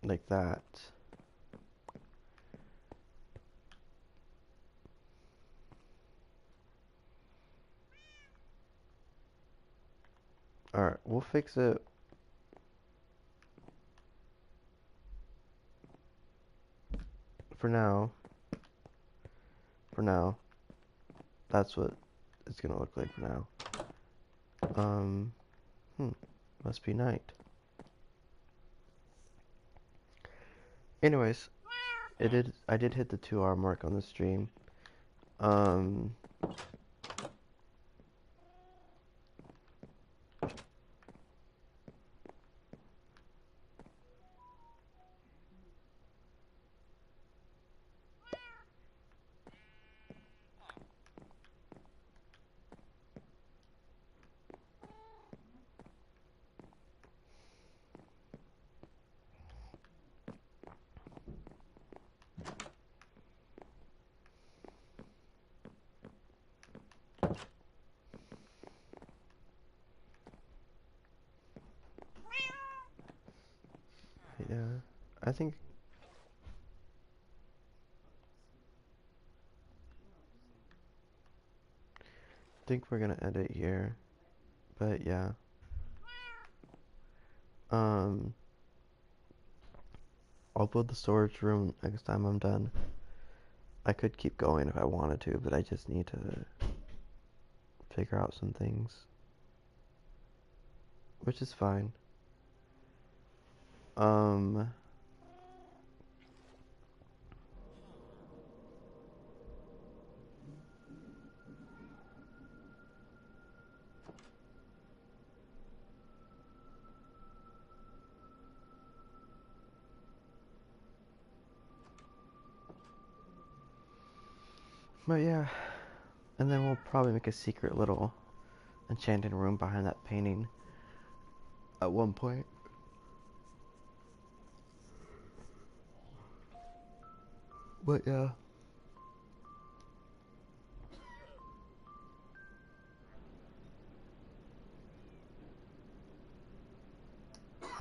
Like that. Alright, we'll fix it for now. For now. That's what it's gonna look like for now. Hmm. Must be night. Anyways, I did hit the 2 hour mark on the stream. Um, yeah. I think we're gonna end it here. But yeah. Um, I'll build the storage room next time I'm done. I could keep going if I wanted to, but I just need to figure out some things, which is fine. Um, but yeah. And then we'll probably make a secret little enchanted room behind that painting at one point. But yeah.